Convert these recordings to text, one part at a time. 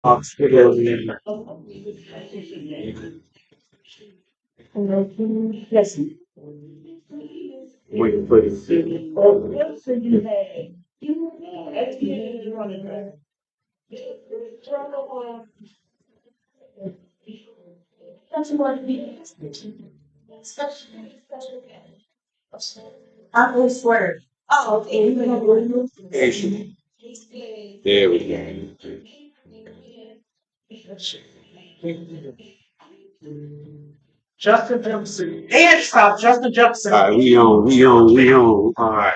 Yes. Waiting for the I really swear. Oh, okay. Asian. There we go. Justin Jefferson. And stop Justin Jefferson. All right, we on. All right.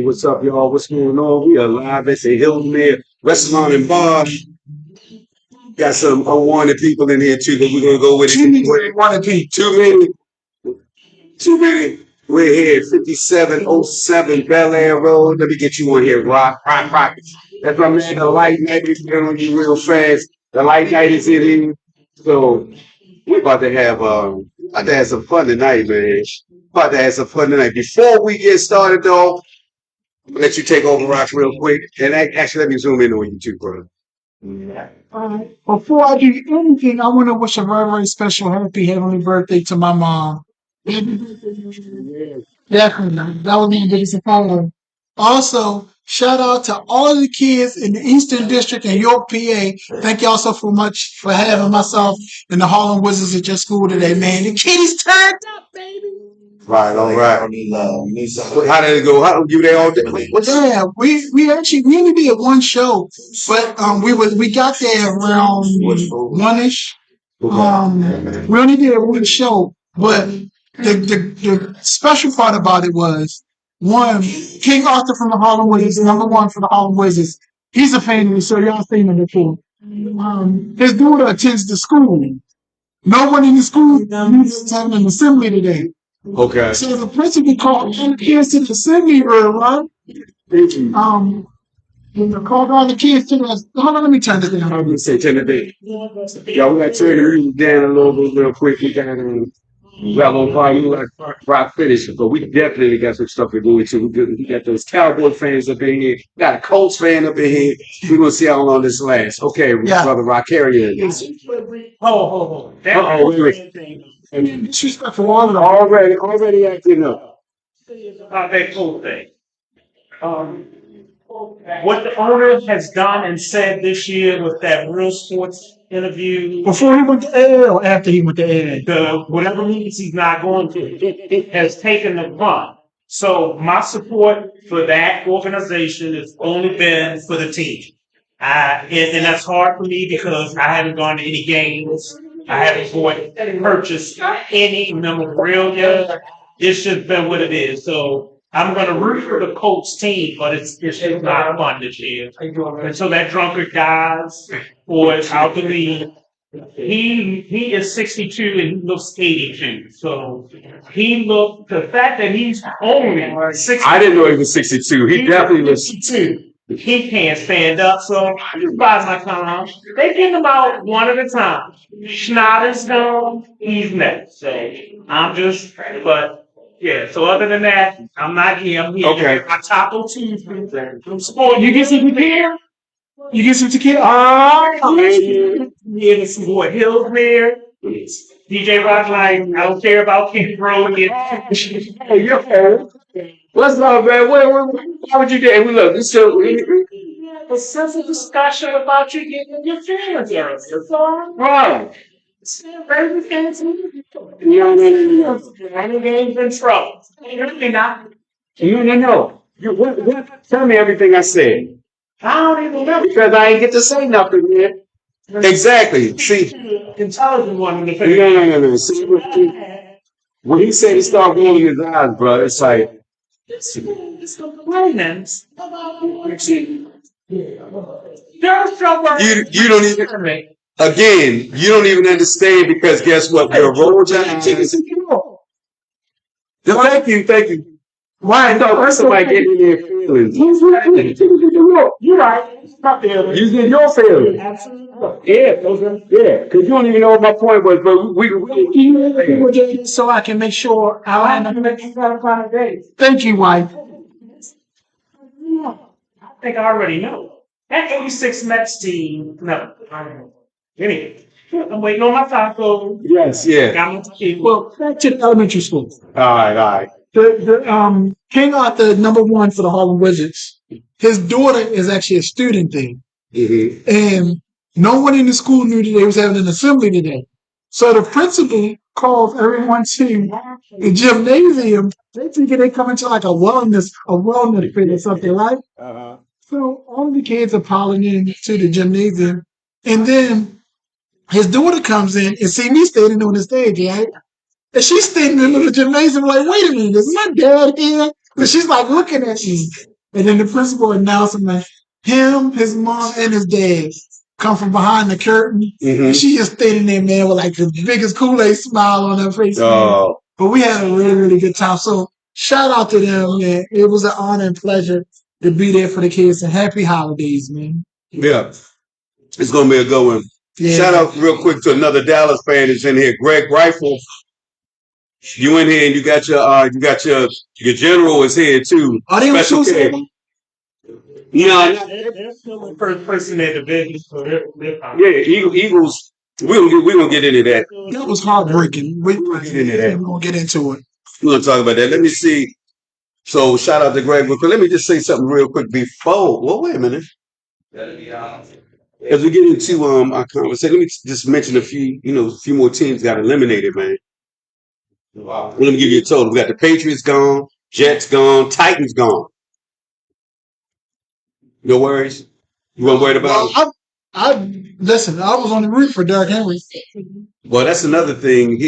What's up, y'all? What's going on? We are live at the Hilton Air Restaurant and Bar. Got some unwanted people in here too, but we're gonna go with it. Want to be too many? Too many. We're here, 5707 Bel Air Road. Let me get you on here, Rock. That's my man. The light night is on you real fast. The light night is in here. So we're about to have some fun tonight, man. About to have some fun tonight. Before we get started, though, I'm gonna let you take over, Rock, real quick. And actually, let me zoom in on you too, bro. Before I do anything, I want to wish a very, very special happy heavenly birthday to my mom. Definitely. That would be the biggest follow. Also, shout out to all of the kids in the Eastern District and York, PA. Thank y'all so much for having myself and the Harlem Wizards at your school today, man. The kiddies turned up, baby. Right, all right. How did it go? How you there all day? Yeah, we only did one show, but we got there around 1ish. We only did one show, but the special part about it was one, King Arthur from the Harlem Wizards, number one for the Harlem Wizards. He's a fan of me, so y'all seen him before. His daughter attends the school. No one in the school is having an assembly today. Okay. So the principal called all the kids to the assembly room, right? Called all the kids to the. Hold on, let me turn this down. I'm gonna say 10 a day. Y'all, we gotta turn the music down a little bit real quick. We got a little volume, we like rock finish, but we definitely got some stuff to do too. We got those Cowboy fans up in here. We got a Colts fan up in here. We're gonna see how long this lasts. Okay, brother Rock, carry on. Oh. Wait. Disrespectful. Already acting up. About that cool thing. What the owner has done and said this year with that Real Sports interview, Before he went to air or after he went to air? whatever means he's not going to, it has taken the run. So my support for that organization has only been for the team. And that's hard for me because I haven't gone to any games. I haven't purchased any memorabilia. It's just been what it is. So I'm going to root for the Colts team, but it's just not fun this year. Until that drunkard dies or is out the league. He is 62 and he looks 82. So the fact that he's only 62. I didn't know he was 62. He definitely was 62. He can't stand up, so I just buy my time. They get him out one at a time. Schneider's gone, he's next. So but yeah, so other than that, I'm not here. I'm here. Okay. My Taco Tuesday. You get some tequila? You get some tequila? Yeah, some boy Hillsmere. DJ Rock, like, I don't care about King Bro. Hey, yo, what's up, man? Why would you get? We look. It's still A simple discussion about you getting your feelings hurt. That's all. right. Baby fancy. No. Any game's in trouble. Really not. No. Tell me everything I said I don't even know. because I ain't get to say nothing, man. Exactly. See, Intelligent one in the face. no. See, when he said he started rolling his eyes, bro, it's like It's complaining about there's trouble. you don't even. Again, you don't even understand because guess what? You're rolling your eyes. Thank you. Why? No, first somebody getting in their feelings. You're right. It's not there. Using your feelings. Absolutely. Yeah, because you don't even know what my point was, but we So I can make sure I have to make you kind of day. Thank you, wife. I think I already know. That 86 Mets team, no. I don't know. Anyway, I'm waiting on my taco. Yes, yeah. Got my taco. Well, back to the elementary school. All right. The King Arthur #1 for the Harlem Wizards. His daughter is actually a student there, Mm-hmm. and no one in the school knew that they was having an assembly today. So the principal calls everyone to the gymnasium. They thinking they coming to like a wellness fit or something, right? Uh-huh. So all of the kids are piling in to the gymnasium, and then his daughter comes in and see me standing on the stage, right? And she's standing in the gymnasium like, wait a minute, is my dad here? And she's like looking at me. And then the principal announcing that him, his mom, and his dad come from behind the curtain. Mm-hmm. And she just standing there, man, with like the biggest Kool-Aid smile on her face. Oh. But we had a really, really good time. So shout out to them, man. It was an honor and pleasure to be there for the kids, and happy holidays, man. Yeah. It's gonna be a good one. Yeah. Shout out real quick to another Dallas fan that's in here, Greg Rifle. You in here and you got your general is here too. Are they on Special Tuesday? K. No, They're still the first person in their division, so they're fine. yeah, Eagles. We gonna get into that. That was heartbreaking. We're Get into that. gonna get into it. We're gonna talk about that. Let me see. So shout out to Greg. But let me just say something real quick before. Well, wait a minute. As we get into our conversation, let me just mention a few more teams got eliminated, man. Let me give you a total. We got the Patriots gone, Jets gone, Titans gone. No worries. You weren't worried about it? Listen. I was on the route for Derrick Henry. Well, that's another thing.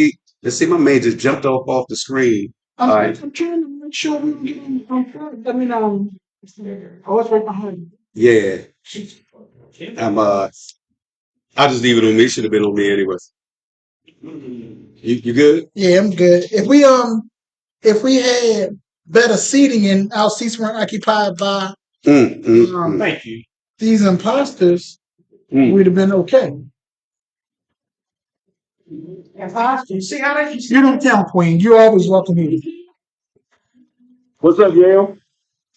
Let's see, my man just jumped off the screen. I'm, All right. I'm trying to make sure we don't get in on first. I mean, it's right behind Yeah. I'll just leave it on me. It should have been on me anyway. You good? Yeah, I'm good. If we had better seating and our seats weren't occupied by Thank you. these imposters, we'd have been okay. Imposters. See how they You don't count, Queen. You're always welcome here. What's up, Yale?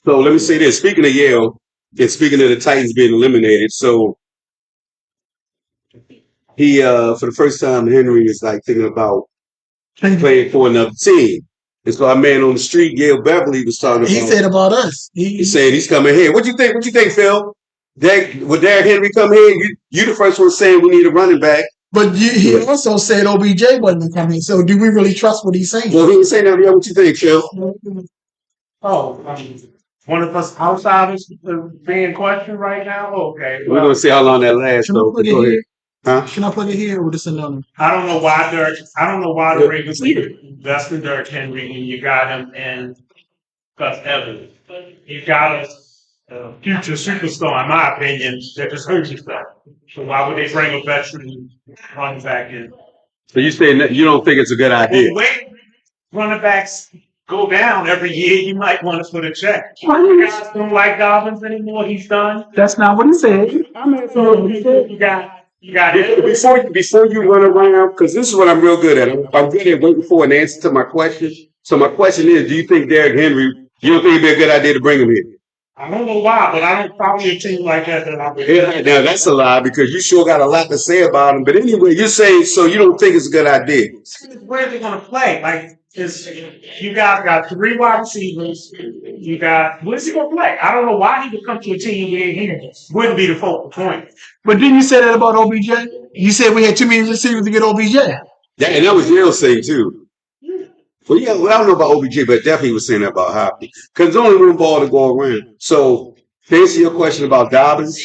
So let me say this. Speaking of Yale, and speaking of the Titans being eliminated, so he for the first time, Henry is like thinking about playing for another team. And so our man on the street, Yale Beverly, was talking about. He said about us. He said he's coming here. What you think? What you think, Phil? Would Derrick Henry come here? You the first one saying we need a running back. But he also said OBJ wasn't coming. So do we really trust what he's saying? Well, he didn't say that. Yeah, what you think, Phil? One of us outsiders being questioned right now? Okay. We're going to see how long that lasts, Can I though. plug it Go ahead. here? Huh? Can I plug it here or just another? I don't know why the Ravens invested in Derrick Henry and you got him in Gus Evans. You got a future superstar, in my opinion, that just hurt yourself. So why would they bring a veteran running back in? So you saying that you don't think it's a good idea? The way running backs go down every year, you might want to put a check. You guys don't like Dobbins anymore. He's done. That's not what he said. You got it. Before you run around, because this is what I'm real good at. I'm good at waiting for an answer to my question. So my question is, do you think Derrick Henry, you don't think it'd be a good idea to bring him here? I don't know why, but I don't follow your team like that. Yeah, now that's a lie because you sure got a lot to say about him. But anyway, you're saying so you don't think it's a good idea. Where are they going to play? Like, you guys got 3 wide receivers. You got, where's he going to play? I don't know why he would come to a team where he wouldn't be the focal point. But didn't you say that about OBJ? You said we had too many receivers to get OBJ. Yeah, and that was Yale's saying too. Well, yeah, well, I don't know about OBJ, but definitely was saying that about hockey. Because there's only one ball to go around. So, to answer your question about Dobbins,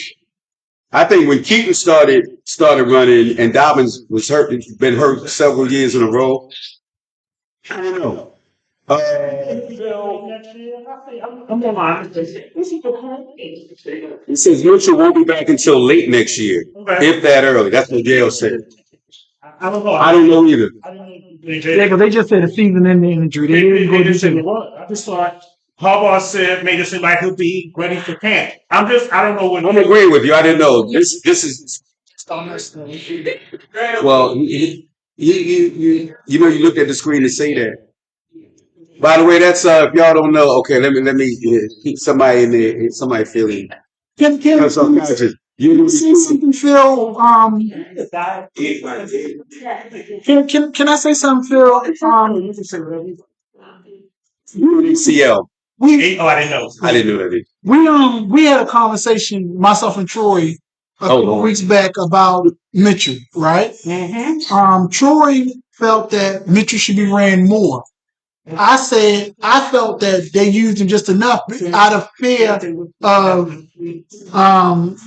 I think when Keaton started running and Dobbins was been hurt several years in a row, I don't know. I'm going on. He says Mitchell won't be back until late next year, if that early. That's what Yale said. I don't know. I don't know either. Yeah, because they just said a season ending injury. They didn't go to I just thought Harbaugh made it seem like he'll be ready for camp. I don't know what. I'm agreeing with you. I didn't know. This is. Well, you look at the screen and say that. By the way, that's if y'all don't know. Okay, let me keep somebody in there. Somebody feeling. Can Subconscious. you say something, Phil? Can I say something, Phil? CL. We I didn't know. I didn't know that. we had a conversation, myself and Troy, a couple weeks back about Mitchell, right? Troy felt that Mitchell should be ran more. I said I felt that they used him just enough out of fear of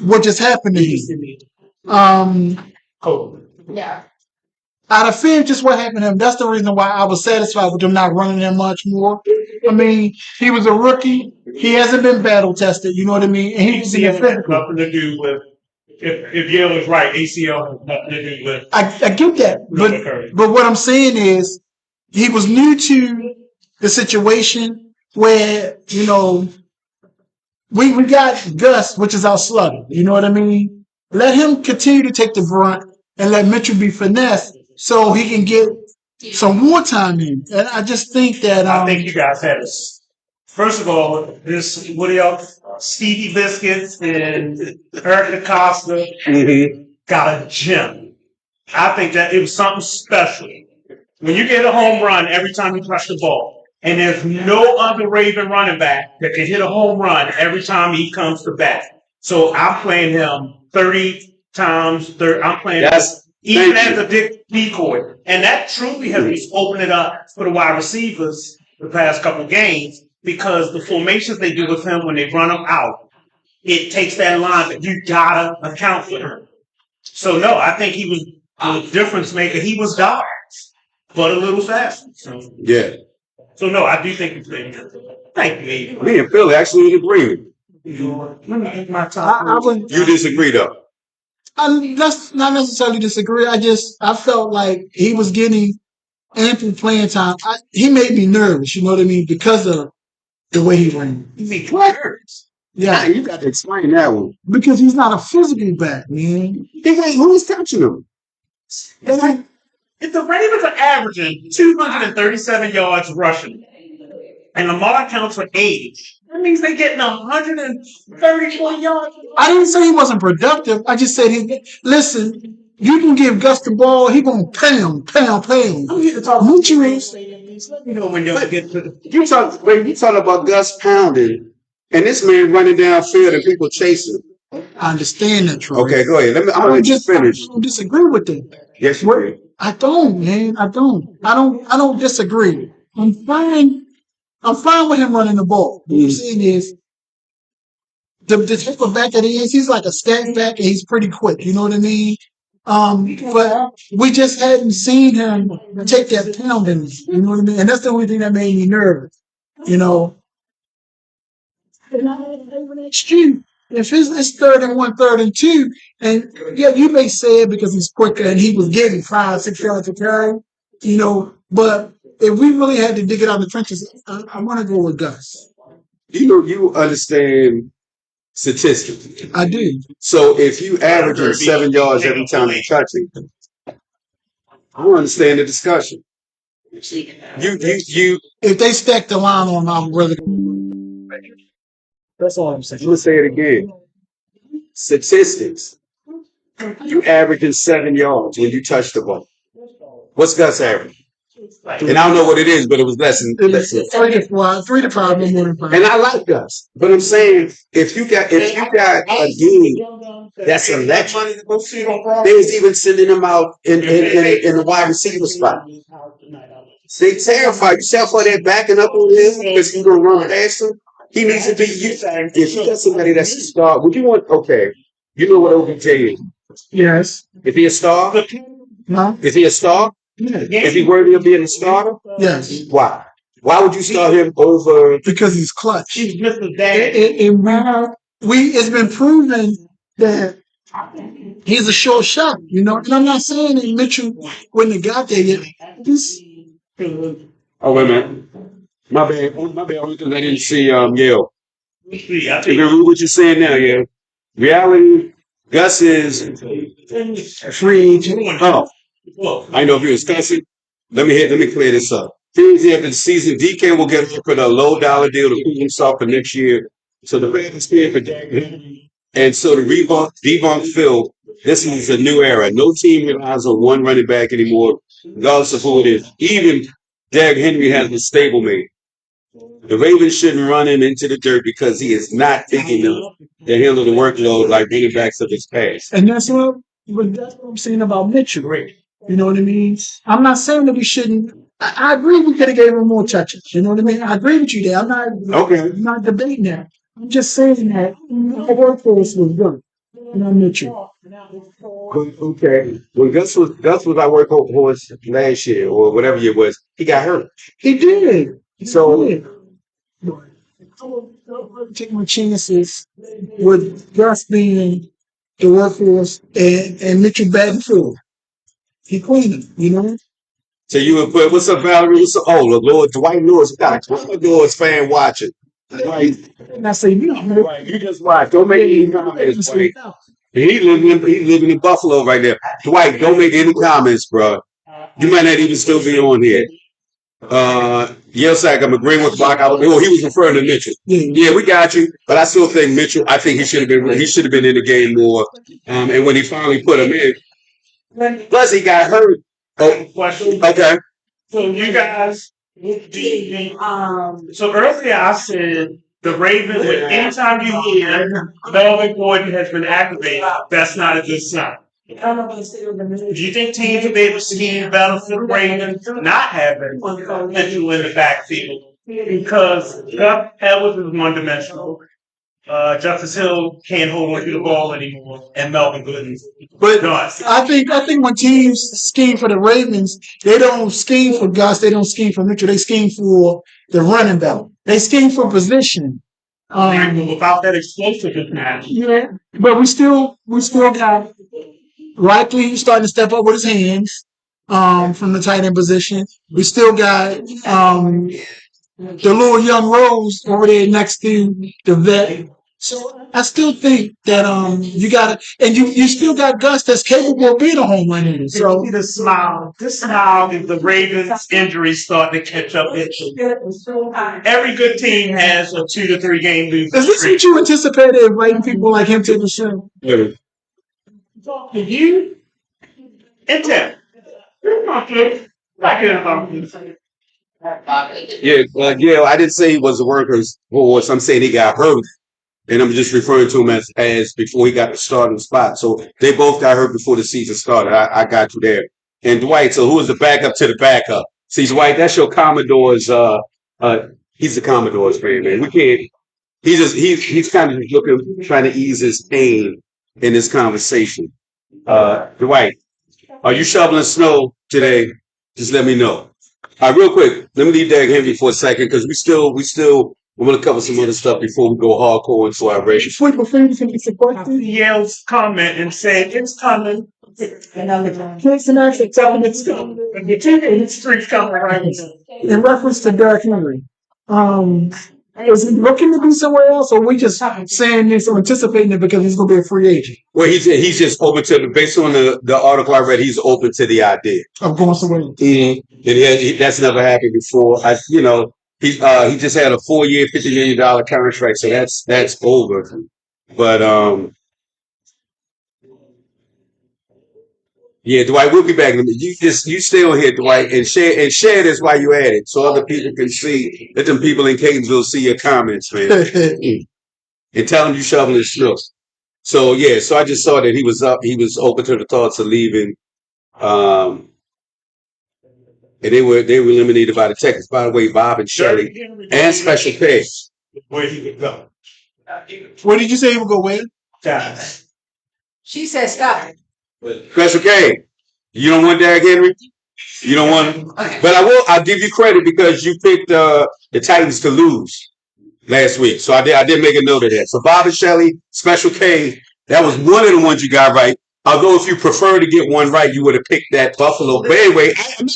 what just happened to him. Out of fear of just what happened to him. That's the reason why I was satisfied with them not running that much more. I mean, he was a rookie. He hasn't been battle tested. You know what I mean? And he was in the ACL has physical. nothing to do with if Yale is right. ACL has nothing to do with. I get that, but what I'm saying is he was new to the situation where we got Gus, which is our slugger. You know what I mean? Let him continue to take the brunt and let Mitchell be finesse so he can get some more time in. And I just think that I think you guys had us. First of all, this what else? Stevie Biscuits and Eric Acosta got a gem. I think that it was something special. When you get a home run every time you touch the ball, and there's no other Raven running back that can hit a home run every time he comes to bat. So I'm playing him 30 times. I'm playing him even as a decoy. And that truly has just opened it up for the wide receivers the past couple games because the formations they do with him when they run him out, it takes that line that you gotta account for him. So no, I think he was a difference maker. He was dark, but a little faster. So, yeah. So no, I do think he's playing good. Thank you, Abe. Me and Phil actually agree. You disagree though. Let's not necessarily disagree. I felt like he was getting ample playing time. He made me nervous, you know what I mean, because of the way he ran. You make nervous. Yeah, you got to explain that one. Because he's not a physical back, man. Who's touching him? If the Ravens are averaging 237 yards rushing, and Lamar counts for 80, that means they're getting 134 yards. I didn't say he wasn't productive. I just said listen, you can give Gus the ball, he gonna pound. I'm here to talk about when you get to you talk about Gus pounding, and this man running downfield and people chasing. I understand that, Troy. Okay, go ahead. I'm gonna just finish. I don't disagree with that. Yes, you do. I don't, man. I don't disagree. I'm fine with him running the ball. What I'm saying is the type of back that he is, he's like a stack back and he's pretty quick. You know what I mean? But we just hadn't seen him take that pounding. You know what I mean? And that's the only thing that made me nervous. You know. If it's 3rd and 1, 3rd and 2, and yeah, you may say it because he's quicker and he was getting 5-6 yards to carry, but if we really had to dig it out of the trenches, I want to go with Gus. You understand statistics. I do. So if you average 7 yards every time you touch it, I don't understand the discussion. You. If they stack the line on, I'm really. That's all I'm saying. I'm gonna say it again. Statistics. You averaging 7 yards when you touch the ball. What's Gus average? And I don't know what it is, but it was less than 3 to 5 more. And I like Gus, but I'm saying if you got a game that's electric, they was even sending him out in the wide receiver spot. They terrified. You terrified that backing up on him because he's gonna run past him. He needs to be used. If you got somebody that's a star, would you want? Okay, you know what OBJ is? Yes. If he a star, no. Is he a star? Yes. Is he worthy of being a starter? Yes. Why? Why would you start him over? Because he's clutch. He's Mr. Dad. It's been proven that he's a sure shot, And I'm not saying that Mitchell wouldn't have got there yet. Oh wait a minute. My bad. Only because I didn't see Yale. What you're saying now, yeah. Reality, Gus is free agent. Oh, I know if you're Wisconsin. Let me clear this up. Here's the end of the season. DK will get offered a low dollar deal to prove himself for next year. So the Ravens paying for Derrick Henry. And so to debunk Phil, this is a new era. No team relies on one running back anymore, regardless of who it is. Even Derrick Henry has a stablemate. The Ravens shouldn't run him into the dirt because he is not big enough to handle the workload like running backs of his past. And that's what I'm saying about Mitchell. You know what I mean? I'm not saying that we shouldn't. I agree we could have gave him more touches. You know what I mean? I agree with you there. I'm not debating that. I'm just saying that our workforce was good. And I'm Mitchell. Okay. When Gus was our workhorse last year or whatever year it was, he got hurt. He did. So I would take my chances with Gus being the workforce and Mitchell batting full. He cleaned him, you know? so you would put what's up, Valerie? What's up? Oh, Lord, Dwight Lewis. We got a Dwight Lewis fan watching. Dwight, And I say, you know, Dwight, you just watch. Don't make any comments, Dwight. He's living in Buffalo right now. Dwight, don't make any comments, bro. You might not even still be on here. Yes, I'm agreeing with Bach. He was referring to Mitchell. Yeah, we got you. But I still think Mitchell. I think he should have been in the game more. And when he finally put him in, plus he got hurt. Oh, Question. okay. So you guys, so earlier I said the Ravens, anytime you hear Melvin Gordon has been activated, that's not a good sign. Do you think teams will be able to scheme better for the Ravens not having Mitchell in the backfield? Because Gus Edwards is one-dimensional. Justice Hill can't hold on to the ball anymore, and Melvin Gordon. But I think when teams scheme for the Ravens, they don't scheme for Gus, they don't scheme for Mitchell, they scheme for the running back. They scheme for position. Without that explosiveness match. Yeah, but we still got Likely starting to step up with his hands from the tight end position. We still got the little young Rose over there next to the vet. So I still think that you got to, and you still got Gus that's capable of being a home run hitter. So This smile if the Ravens injuries start to catch up with you. Every good team has a 2 to 3 game losing is this streak. what you anticipated inviting people like him to the show? Yeah. Talking to you and Tim. Yeah. I didn't say he was a worker's horse. I'm saying he got hurt. And I'm just referring to him as before he got the starting spot. So they both got hurt before the season started. I got you there. And Dwight, so who is the backup to the backup? See, Dwight, that's your Commodore's he's the Commodore's fan, man. We can't he's kind of looking trying to ease his pain in this conversation. Dwight, are you shoveling snow today? Just let me know. All right, real quick, let me leave Derrick Henry for a second because we're going to cover some other stuff before we go hardcore into our race. Yale's comment and said it's coming. Jason actually telling it's coming. It's coming right now. In reference to Derrick Henry, is he looking to be somewhere else, or we just saying this or anticipating it because he's going to be a free agent? Well, he's just open to based on the article I read. He's open to the idea of going somewhere. And that's never happened before. He just had a 4-year, $50 million contract, so that's over. But yeah, Dwight, we'll be back. You stay on here, Dwight, and share this while you at it, so other people can see. Let them people in Catonsville see your comments, man, and tell them you shoveling snow. So yeah, so I just saw that he was up. He was open to the thoughts of leaving. And they were eliminated by the Texans. By the way, Bob and Shelley and Special K. Where he would go. Where did you say he would go? Where? She said stop. Special K. You don't want Derrick Henry? You don't want him? Okay. But I'll give you credit because you picked the Titans to lose last week. So I did make a note of that. So Bob and Shelley, Special K, that was one of the ones you got right. Although if you prefer to get one right, you would have picked that Buffalo. But anyway, I'm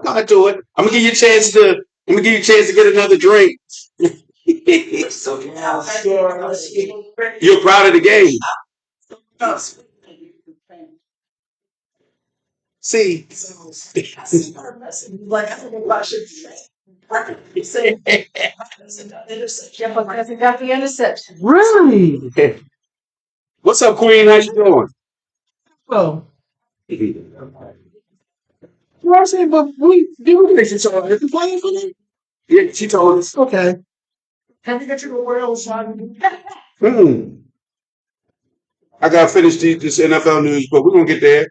coming to it. I'm gonna give you a chance to get another drink. You're proud of the game. See, Like, I don't know what I should say. You say, yeah, but cousin got the interception. Really? what's up, Queen? How you doing? Oh. You know what I'm saying? But we fix it. So if you playing for them? Yeah, she told us. Okay. Can we get you a world son? I gotta finish this NFL news, but we're gonna get there.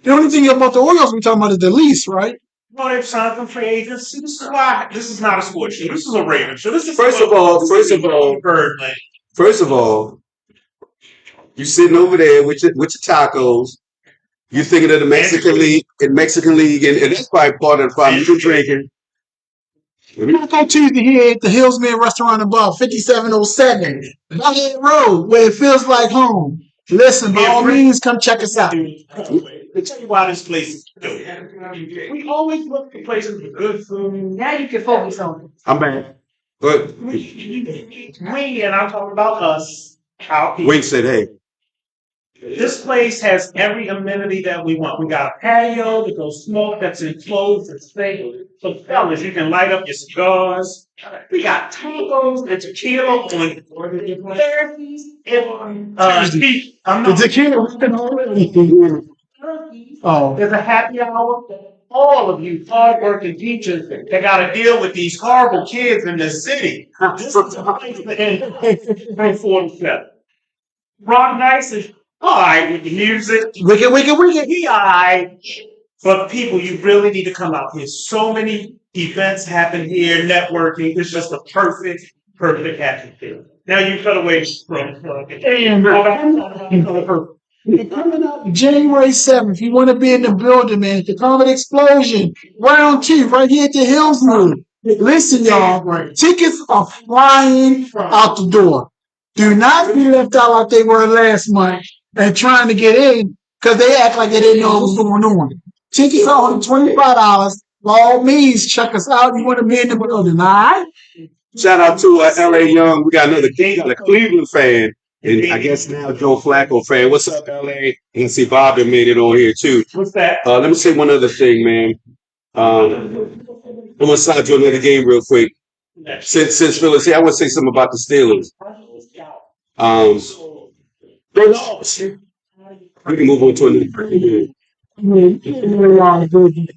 The only thing about the Orioles we talking about is the lease, right? No, they've signed them free agents. See, this is why this is not a sports show. This is a Raven show. This is First of all, Birdland. first of all, you sitting over there with your tacos. You thinking of the Mexican League, and that's probably part of the problem. You been drinking. Taco Tuesday here at the Hillsman Restaurant above 5707 Buckhead Road, where it feels like home. Listen, by all means, come check us out. Let me tell you why this place is dope. We always look for places with good food. Now you can focus on it. I'm back. But We, and I'm talking about us, our people. Wink said, "Hey, This place has every amenity that we want. We got a patio that goes smoke that's enclosed and safe. So fellas, you can light up your cigars. We got tacos and tequila on Thursdays. The tequila. Oh. There's a happy hour for all of you hardworking teachers that got to deal with these horrible kids in the city. This is a place in 47. Rock Nice is all right with the music. Wicked. He all right. But people, you really need to come out here. So many events happen here, networking. It's just a perfect atmosphere. Now you cut away from Coming up January 7th, you want to be in the building, man. The Comedy Explosion, round two, right here at the Hillsman. Listen, y'all, tickets are flying out the door. Do not be left out like they were last month and trying to get in because they act like they didn't know what was going on. Tickets are only $25. By all means, check us out. You want to be in the building, all right? shout out to LA Young. We got a Cleveland fan. And I guess now Joe Flacco fan. What's up, LA? And see Bob that made it on here too. What's that? Let me say one other thing, man. I'm gonna slide you another game real quick. Since Phyllis here, I want to say something about the Steelers. They lost. We can move on to another game.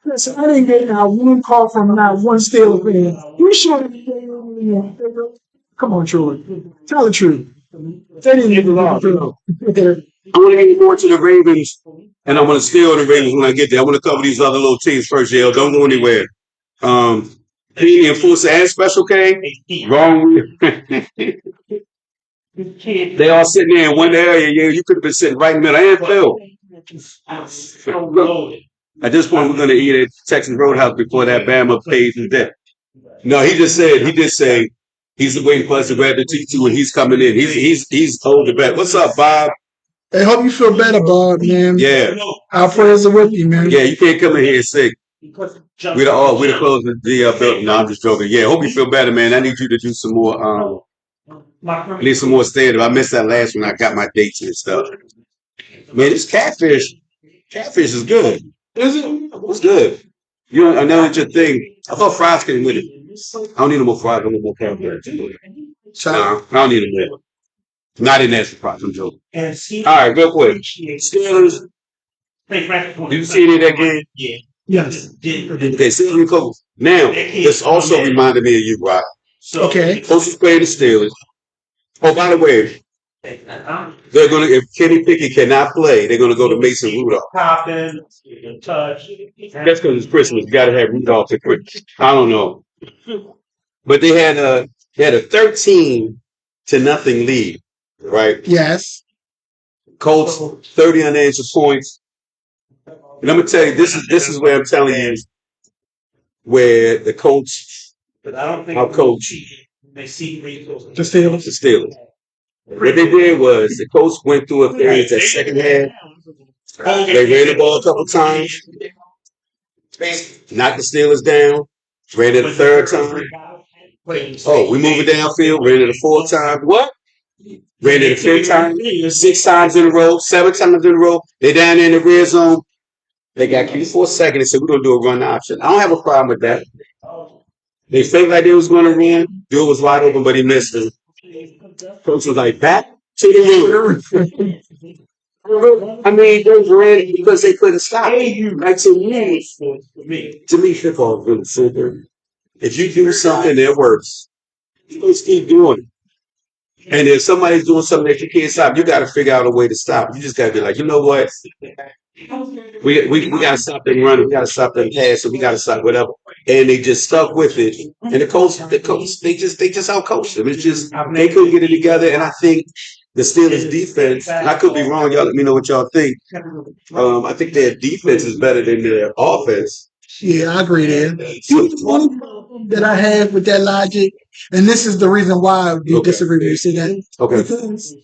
Listen, I didn't get not one call from not one Steelers fan. You sure? Come on, Troy. Tell the truth. They didn't get the law. I want to get more to the Ravens, and I want to steal the Ravens when I get there. I want to cover these other little teams first, Yale. Don't go anywhere. Penny and Fusa and Special K, wrong. They all sitting there in one area. Yeah, you could have been sitting right in the middle. And Phil. At this point, we're going to eat at Texas Roadhouse before that Bama pays his debt. No, he did say he's waiting for us to grab the T2 when he's coming in. He's old to bet. What's up, Bob? I hope you feel better, Bob, man. Yeah. Our prayers are with you, man. Yeah, you can't come in here sick. We're the close the building. No, I'm just joking. Yeah, hope you feel better, man. I need you to do some more. I need some more stand-up. I missed that last one. I got my dates and stuff. Man, this catfish is good. Is it? It's good. I know it's your thing. I thought fries came with it. I don't need no more fries. I don't need more catfish. No, I don't need them more. Not in that surprise. I'm joking. All right, real quick. Steelers. Did you see any of that game? Yeah. Yes. Okay, Steelers and Colts. Now, this also reminded me of you, Rock. Okay. Colts is playing the Steelers. Oh, by the way, they're gonna if Kenny Pickett cannot play, they're gonna go to Mason Rudolph. That's because it's Christmas. You gotta have Rudolph to Christmas. I don't know. But they had a 13-0 lead, right? Yes. Colts 30 unanswered points. And I'm gonna tell you, this is where I'm telling you where the Colts our coach The Steelers. the Steelers. What they did was the Colts went through a phase that second half. They ran the ball a couple times, knocked the Steelers down, ran it a third time. Oh, we moving downfield, ran it a fourth time. What? Ran it a fifth time, 6 times in a row, 7 times in a row. They down there in the red zone. They got keys for a second and said, we're going to do a run option. I don't have a problem with that. They felt like they was going to run. Dude was wide open, but he missed it. Coach was like, back to the run. I mean, they ran because they couldn't stop it. Like to me, football is really simple. If you do something that works, you just keep doing it. And if somebody's doing something that you can't stop, you got to figure out a way to stop it. You just got to be like, you know what? We got to stop them running. We got to stop them passing. We got to stop whatever. And they just stuck with it. And the coach, they just outcoached them. It's just they couldn't get it together. And I think the Steelers defense, and I could be wrong. Y'all let me know what y'all think. I think their defense is better than their offense. Yeah, I agree there. The only problem that I have with that logic, and this is the reason why you disagree with you, see that? Okay. Because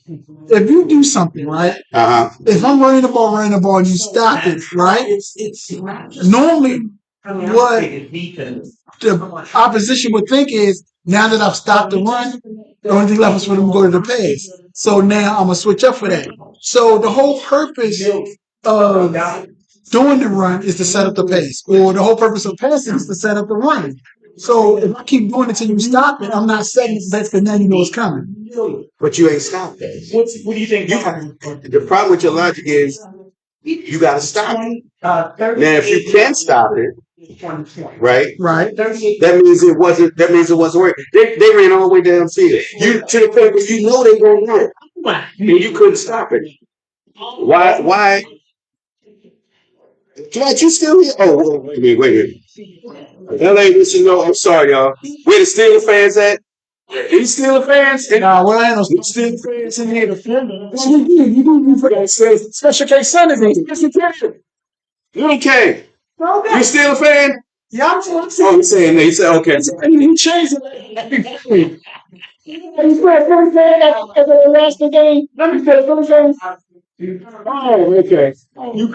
if you do something, right? If I'm running the ball, and you stop it, right? Normally, what the opposition would think is, now that I've stopped the run, the only thing left is for them to go to the pass. So now I'm going to switch up for that. So the whole purpose of doing the run is to set up the pace, or the whole purpose of passing is to set up the run. So if I keep doing it till you stop it, I'm not setting the pace because now you know it's coming. But you ain't stopped that. What do you think? The problem with your logic is you got to stop it. Now, if you can't stop it, right? That means it wasn't. That means it wasn't working. They ran all the way downfield. You to the point where you know they gonna run, and you couldn't stop it. Why? Glad you still here? Oh, wait a minute. LA, listen, no, I'm sorry, y'all. Where the Steelers fans at? Any Steelers fans? Nah, well, I ain't no Steelers fans in here. special case son is Okay. You still a fan? Yeah, I'm Oh, he's saying that. He said, okay. he changed it. Last game. Let me say the Oh, okay. You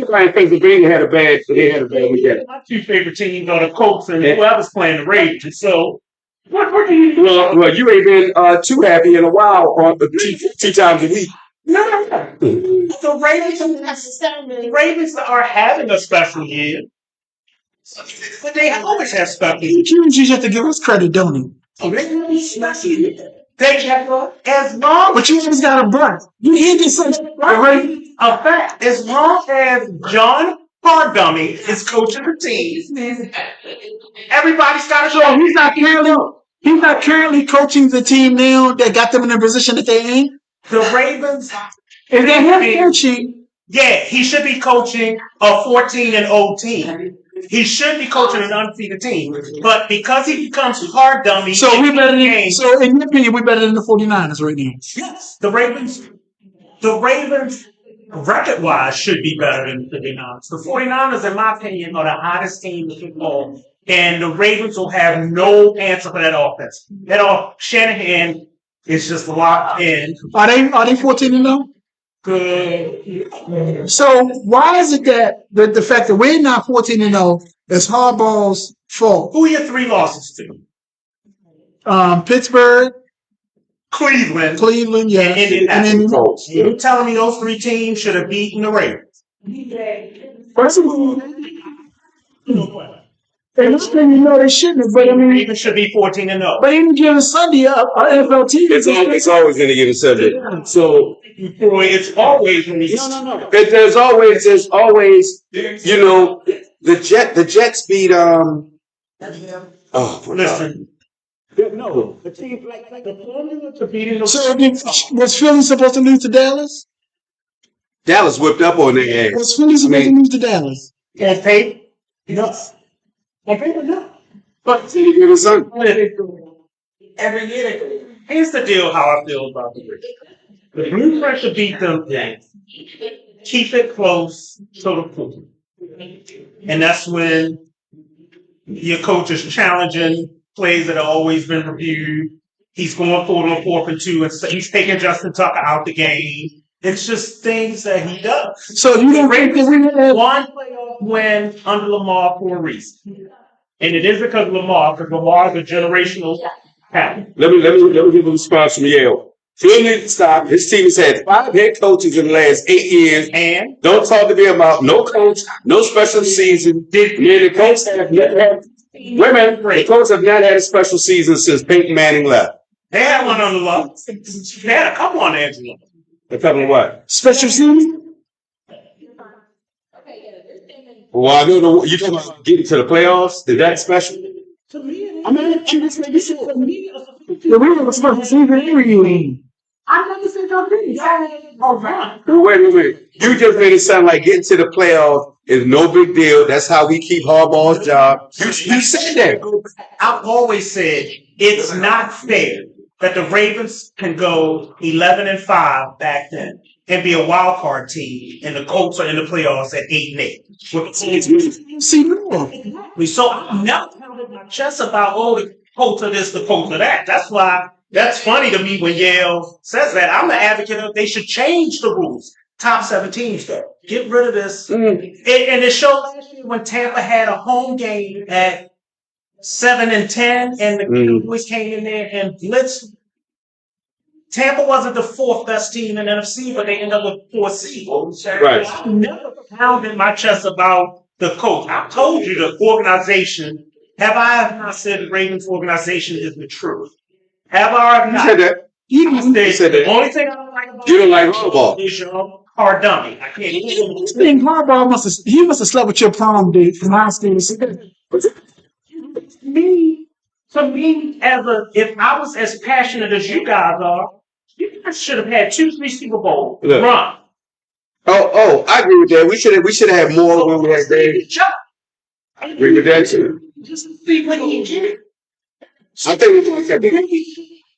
claim Pennsylvania had a bad weekend. My two favorite teams are the Colts and whoever's playing the Ravens. So, what do you do? Well, you ain't been too happy in a while on two times a week. No. The Ravens are having a special year. But they always have special years. You just have to give us credit, don't you? They have as long But you always got a but. You hear this a fact. As long as John Hardummy is coaching the team, everybody's got a show. So he's not currently coaching the team now that got them in the position that they're in. The Ravens. If they have coaching, yeah, he should be coaching a 14-0 team. He should be coaching an undefeated team, but because he becomes hard dummy, so we better than. So in your opinion, we better than the 49ers right now. Yes, the Ravens, record-wise, should be better than the 49ers. The 49ers, in my opinion, are the hottest team in football, and the Ravens will have no answer for that offense. Shanahan is just locked in. Are they 14-0? Good. So why is it that the fact that we're not 14-0 is Harbaugh's fault? Who are your three losses to? Pittsburgh, Cleveland, yeah, and then Colts. You're telling me those three teams should have beaten the Ravens? First of all, and this thing, they shouldn't have, but I mean, Ravens should be 14-0. But any given Sunday, NFL team it's always going to get a Sunday. So it's always going to be no. There's always, the Jets beat listen. No, The team like the formula to beating the. So was Philly supposed to lose to Dallas? Dallas whipped up on their ass. Was Philly supposed to lose to Dallas? Can't pay. No. No. But See, you get a son. every year, here's the deal. How I feel about the Ravens. The blueprint to beat them. Keep it close to the pool, and that's when your coach is challenging plays that have always been reviewed. He's going for it on 4th and 2, and he's taking Justin Tucker out the game. It's just things that he does. So you don't think that we have one playoff win under Lamar for a reason. And it is because of Lamar, because Lamar is a generational happen. Let me give a response from Yale. Phil needs to stop. His team has had 5 head coaches in the last 8 years. And Don't talk to me about no coach, no special season. The Colts have never had. Wait a minute. The Colts have not had a special season since Peyton Manning left. they had one on the luck. They had a couple on the edge. A couple of what? Special season? Well, I know you talking about getting to the playoffs. Is that special? To me, I mean, this nigga said the real special season every year. I never said y'all did. all right. Wait. You just made it sound like getting to the playoffs is no big deal. That's how we keep Harbaugh's job. You said that. I've always said it's not fair that the Ravens can go 11-5 back then and be a wild card team, and the Colts are in the playoffs at 8-8. See, no. So I'm never pounding my chest about the Colts are this, the Colts are that. That's why that's funny to me when Yale says that. I'm an advocate of they should change the rules. Top 7 teams, though. Get rid of this. And it showed last year when Tampa had a home game at 7-10, and the Cowboys came in there and blitzed. Tampa wasn't the 4th best team in NFC, but they ended up with 4 seed. Right. I never pounded my chest about the coach. I told you the organization. Have I not said the Ravens organization is the truth? Have I You not? said that. You said the that. only thing I don't like about You don't like Harbaugh. is your hard dummy. I can't. I think Harbaugh must have slept with your prom date from high school. To me, if I was as passionate as you guys are, you guys should have had 2-3 Super Bowl Look. run. Oh, I agree with that. We should have had more when we had games. I agree with that too. Just see what he did. I think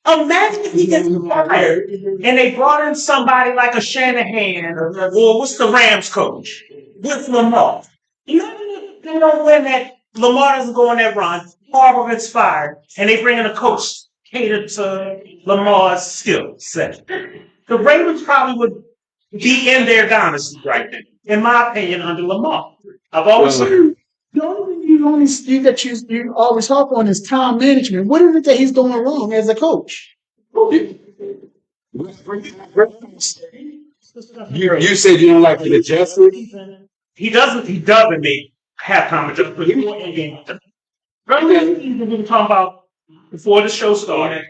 Imagine if he gets fired and they brought in somebody like a Shanahan or what's the Rams coach with Lamar. Imagine if they don't win that, Lamar doesn't go on that run, Harbaugh gets fired, and they bring in a coach catered to Lamar's skill set. The Ravens probably would be in their dynasty right now, in my opinion, under Lamar. I've always said. The only thing you always harp on is time management. What is it that he's doing wrong as a coach? you said you don't like the adjustment. He doesn't make halftime adjustments. He more in-game adjustments. Remember we were talking about before the show started?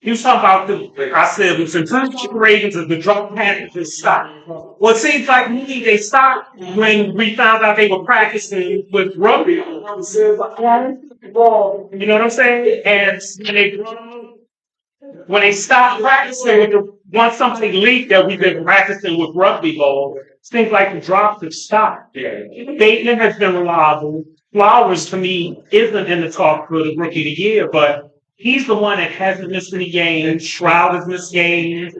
He was talking about I said, it was intentional Ravens and the drop packages stopped. Well, it seems like maybe they stopped when we found out they were practicing with rugby. You know what I'm saying? And when they stopped practicing once something leaked that we've been practicing with rugby ball, it seems like the drops have stopped. Bateman has been reliable. Flowers, to me, isn't in the talk for the rookie of the year, but he's the one that hasn't missed any games. Shroud has missed games.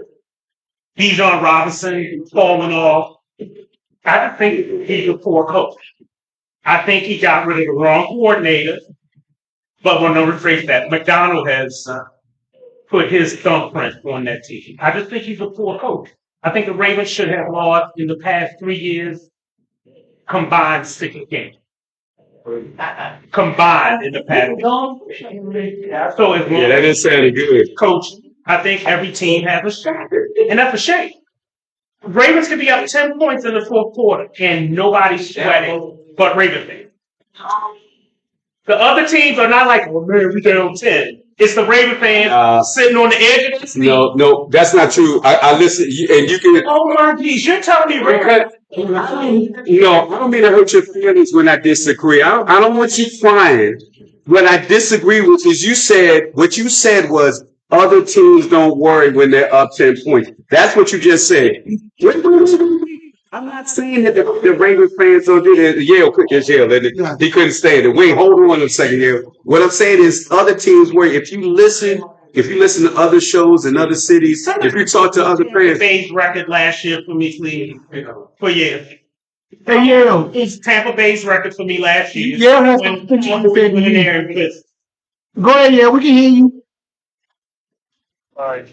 Bijan Robinson falling off. I just think he's a poor coach. I think he got rid of the wrong coordinator. But we'll never rephrase that. McDonald has put his thumbprint on that team. I just think he's a poor coach. I think the Ravens should have lost in the past 3 years combined 6 games. Combined in the past. So as Yeah, that didn't sound good. Coach, I think every team has a shot. And that's a shame. Ravens could be up 10 points in the 4th quarter and nobody's sweating but Ravens fans. The other teams are not like, oh man, we down 10. It's the Raven fans sitting on the edge of the seat. No, that's not true. I listen, and you can. Oh my geez, you're telling me Raven. No, I don't mean to hurt your feelings when I disagree. I don't want you crying. What I disagree with is what you said was other teams don't worry when they're up 10 points. That's what you just said. I'm not saying that the Ravens fans don't do that. Yale he couldn't stand it. Wait, hold on a second here. What I'm saying is other teams worry. If you listen to other shows in other cities, if you talk to other fans. Bay's record last year for me, please. For Yale. Hey, Yale. It's Tampa Bay's record for me last year. Yale has when to went in there and pissed. Go ahead, Yale. We can hear you. All right.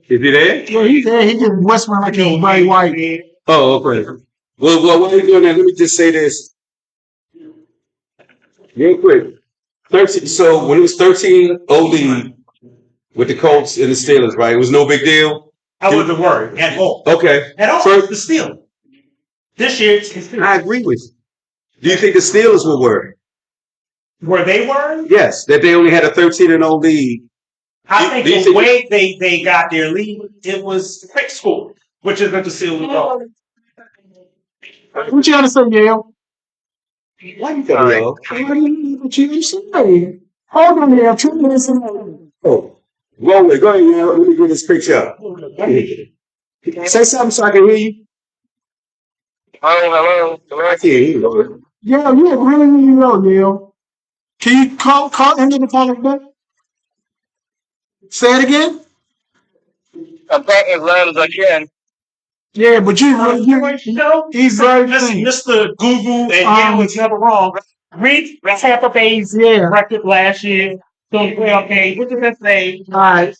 Is he there? Yeah, he's there. He just whispering like he's Barry White. Oh, okay. Well, while you're doing that, let me just say this real quick. 13. So when it was 13-0 lead with the Colts and the Steelers, right? It was no big deal. I wasn't worried at all. Okay. At all. First, The Steelers. This year, it's the I Steelers. agree with you. Do you think the Steelers were worried? Were they worried? Yes, that they only had a 13-0 lead. I think the way they got their lead, it was quick score, which is what the Steelers are. What you gotta say, Yale? Why you got y'all? What you say? Hold on there, 2 minutes in. Oh, roll it. Go ahead, Yale. Let me get this picture. Say something so I can hear you. Hello. I can't hear you. Yeah, you really low, Yale. Can you call into the call back? Say it again. I'm back as loud as I can. Yeah, but he's very faint. Mr. Google and Yale was never wrong. Read Tampa Bay's record last year. So, okay, what does that say? All right.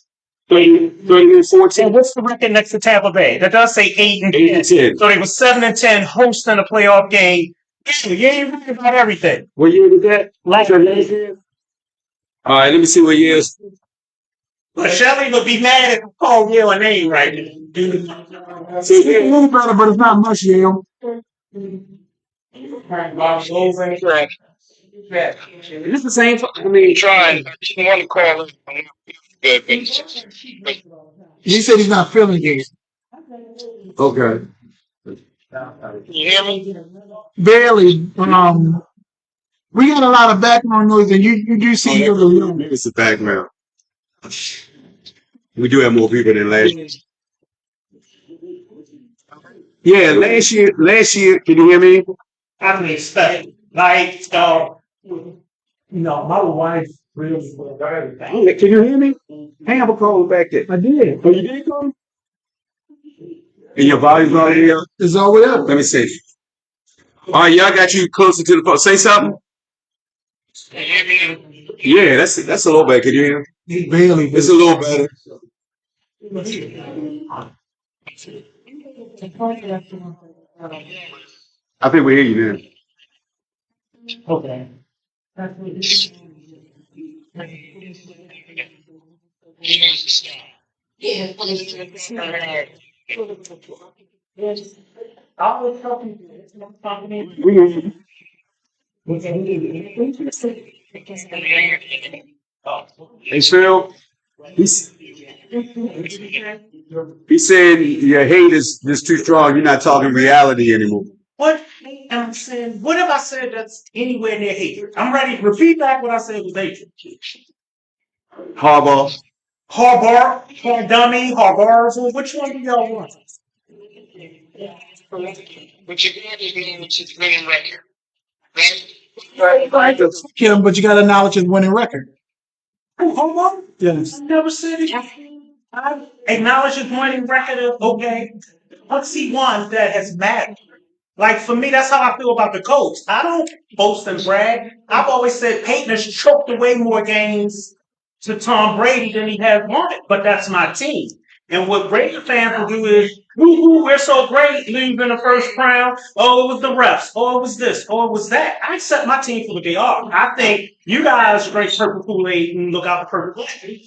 30-14. And what's the record next to Tampa Bay? That does say 8-10. So they were 7-10 hosting a playoff game. You ain't right about everything. What year was that? Last year. All right, let me see what year is. But Shelley would be mad if I called Yale a name right now. It's a little better, but it's not much, Yale. Is this the same? I mean, Trying. I didn't want to call it. Good, but He said he's not feeling it. okay. can you hear me? Barely. We got a lot of background noise, and you do seem a little low. Maybe it's the background. We do have more people than last year. Yeah, last year, can you hear me? I mean, stuff. Like, my wife really was everything. Can you hear me? Hang up a call back there. I did. Oh, you did call? And your volume's on here? It's all the way up. Let me see. All right, y'all got you closer to the phone. Say something. Yeah, that's a little better. Can you hear me? Barely. It's a little better. I think we hear you now. Okay. I was talking to We hear you. Hey, Phil. He said your hate is too strong. You're not talking reality anymore. What am I saying? What have I said that's anywhere near hatred? I'm ready to repeat back what I said was hatred. Harbaugh. Harbaugh, dummy, Harbaugh. Which one do y'all want? What you got is me, which is winning record. Right. Him, but you got to acknowledge his winning record. Harbaugh? Yes. I never said it. I acknowledge his winning record of, okay, what's he won that has mattered? Like, for me, that's how I feel about the Colts. I don't boast and brag. I've always said Peyton has choked away more games to Tom Brady than he has won it, but that's my team. And what Brady fans will do is, woo-hoo, we're so great, losing in the first round. Oh, it was the refs. Oh, it was this. Oh, it was that. I accept my team for what they are. I think you guys drink purple Kool-Aid and look out for purple Kool-Aid.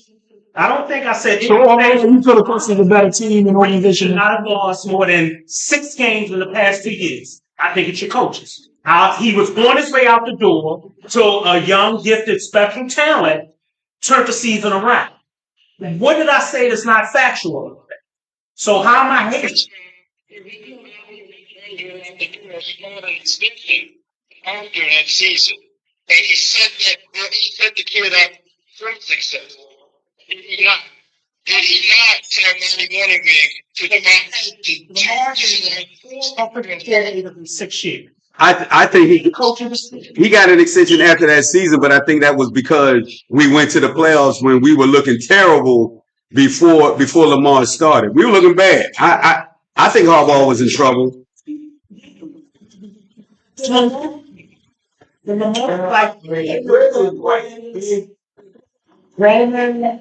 I don't think I said So you feel the Colts is a better team and Brady should organization. not have lost more than 6 games in the past 2 years. I think it's your coaches. He was on his way out the door to a young, gifted, special talent, turned the season around. What did I say that's not factual? So how am I hating? After that season, and he set the kid up for success. Did he not tell Manny Winnick to 6 years. I think he got an extension after that season, but I think that was because we went to the playoffs when we were looking terrible before Lamar started. We were looking bad. I think Harbaugh was in trouble.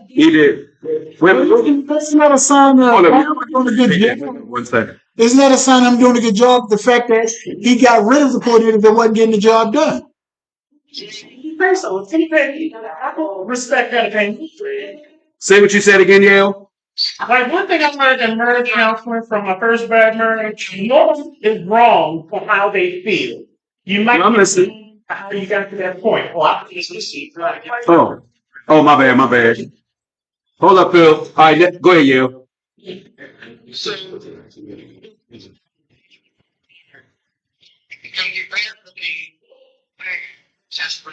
He did. That's not a sign that I'm doing a good job. 1 second. Isn't that a sign I'm doing a good job? The fact that he got rid of the coordinator that wasn't getting the job done. So I don't respect that opinion. Say what you said again, Yale. Like one thing I learned in marriage counseling from my first bad marriage, no one is wrong for how they feel. You might I'm be listening. how you got to that point. Oh, I just listen. Oh, my bad, my bad. Hold up, Phil. All right, go ahead, Yale. So, can you bear with me? Just for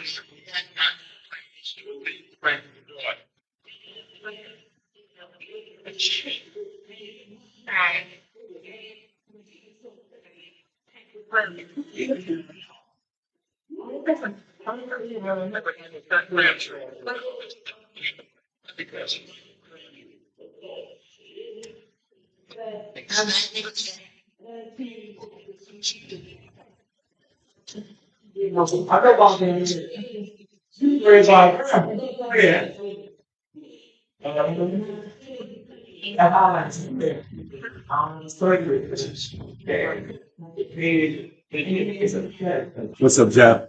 What's up, Jeff?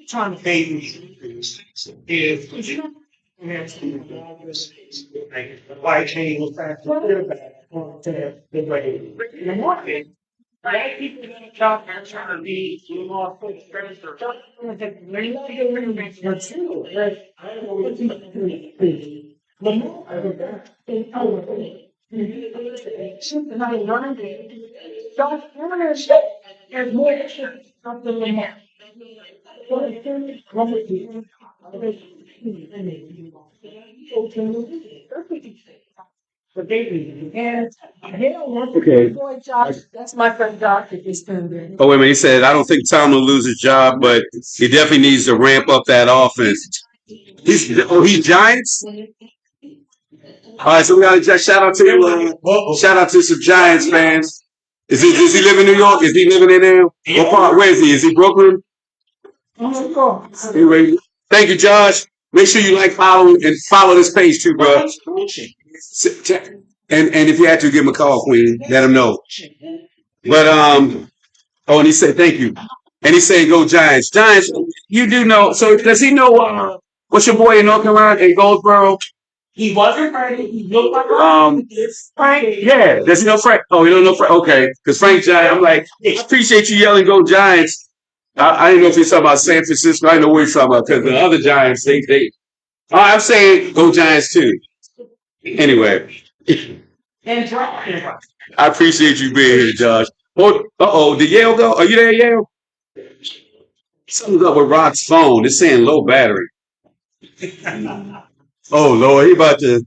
Trying to baby is the white chain was back to the way in the market. Black people in the job are trying to be more friends or Okay. Boy, Josh, that's my friend Josh that just turned in. Oh, wait a minute. He said, I don't think Tom will lose his job, but he definitely needs to ramp up that offense. He's Giants? All right, so we got to shout out to shout out to some Giants fans. Does he live in New York? Is he living in there? What part? Where is he? Is he Brooklyn? Anyway, thank you, Josh. Make sure you follow this page too, bro. And if you had to, give him a call, Queen. Let him know. But oh, and he said thank you. And he said go Giants. Giants, you do know. So does he know what's your boy in North Carolina in Goldsboro? he wasn't ready. He looked like Frank. Yeah. Does he know Frank? Oh, he don't know Frank. Okay, because Frank Giant. I'm like, I appreciate you yelling go Giants. I didn't know if you're talking about San Francisco. I didn't know what you're talking about because the other Giants, they. I'm saying go Giants too. Anyway. I appreciate you being here, Josh. Oh, did Yale go? Are you there, Yale? Something's up with Rock's phone. It's saying low battery. Oh, Lord, he about to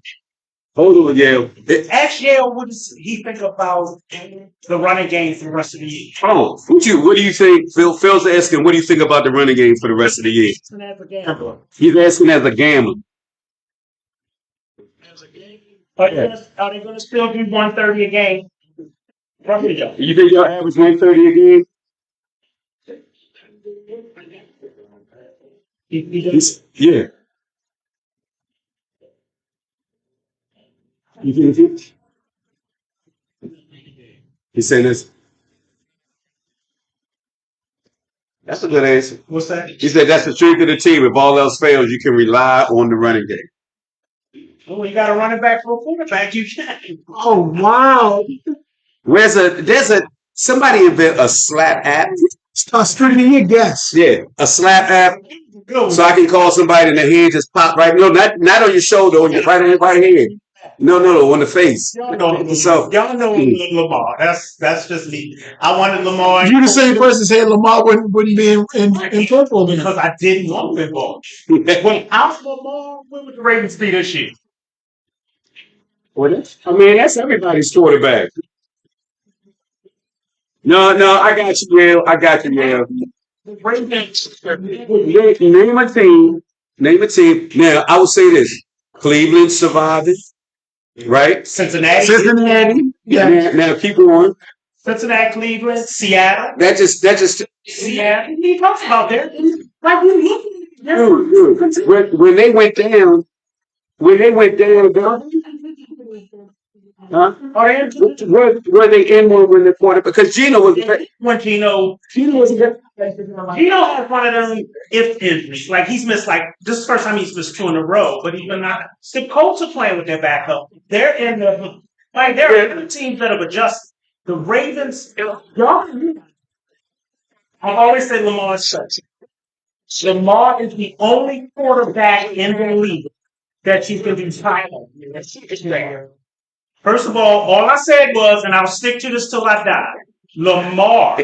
hold on, Yale. Ask Yale what does he think about the running game for the rest of the year. Oh, what do you think? Phil's asking, what do you think about the running game for the rest of the year? He's asking as a gambler. Are they going to still do 130 a game? You think your average 130 a game? Yeah. You think he's saying this? That's a good answer. What's that? He said that's the strength of the team. If all else fails, you can rely on the running game. Well, you got a running back for a quarterback, you can. Oh wow! Somebody invent a slap app. Straight in your guess. Yeah, a slap app. So I can call somebody and the hand just pop right. No, not on your shoulder, right on your right hand. No, on the face. Y'all know Lamar. That's just me. I wanted Lamar. You the same person saying Lamar wouldn't be in football because I didn't want football. When I was Lamar, where would the Ravens be this year? I mean, that's everybody's quarterback. No, I got you, Yale. Name a team. Now, I will say this. Cleveland survived it, right? Cincinnati. Yeah. Now, keep going. Cincinnati, Cleveland, Seattle. That just Seattle. He talks about that. Like you look dude, when they went down, huh? Were they in one when the quarter? Because Gino was when Gino was Gino has one of them if injuries. Like he's missed this is the first time he's missed 2 in a row, but even not the Colts are playing with their backup. They're in the there are other teams that have adjusted. The Ravens, I always say Lamar sucks. Lamar is the only quarterback in the league that you can be tired of. First of all I said was, and I'll stick to this till I die, Lamar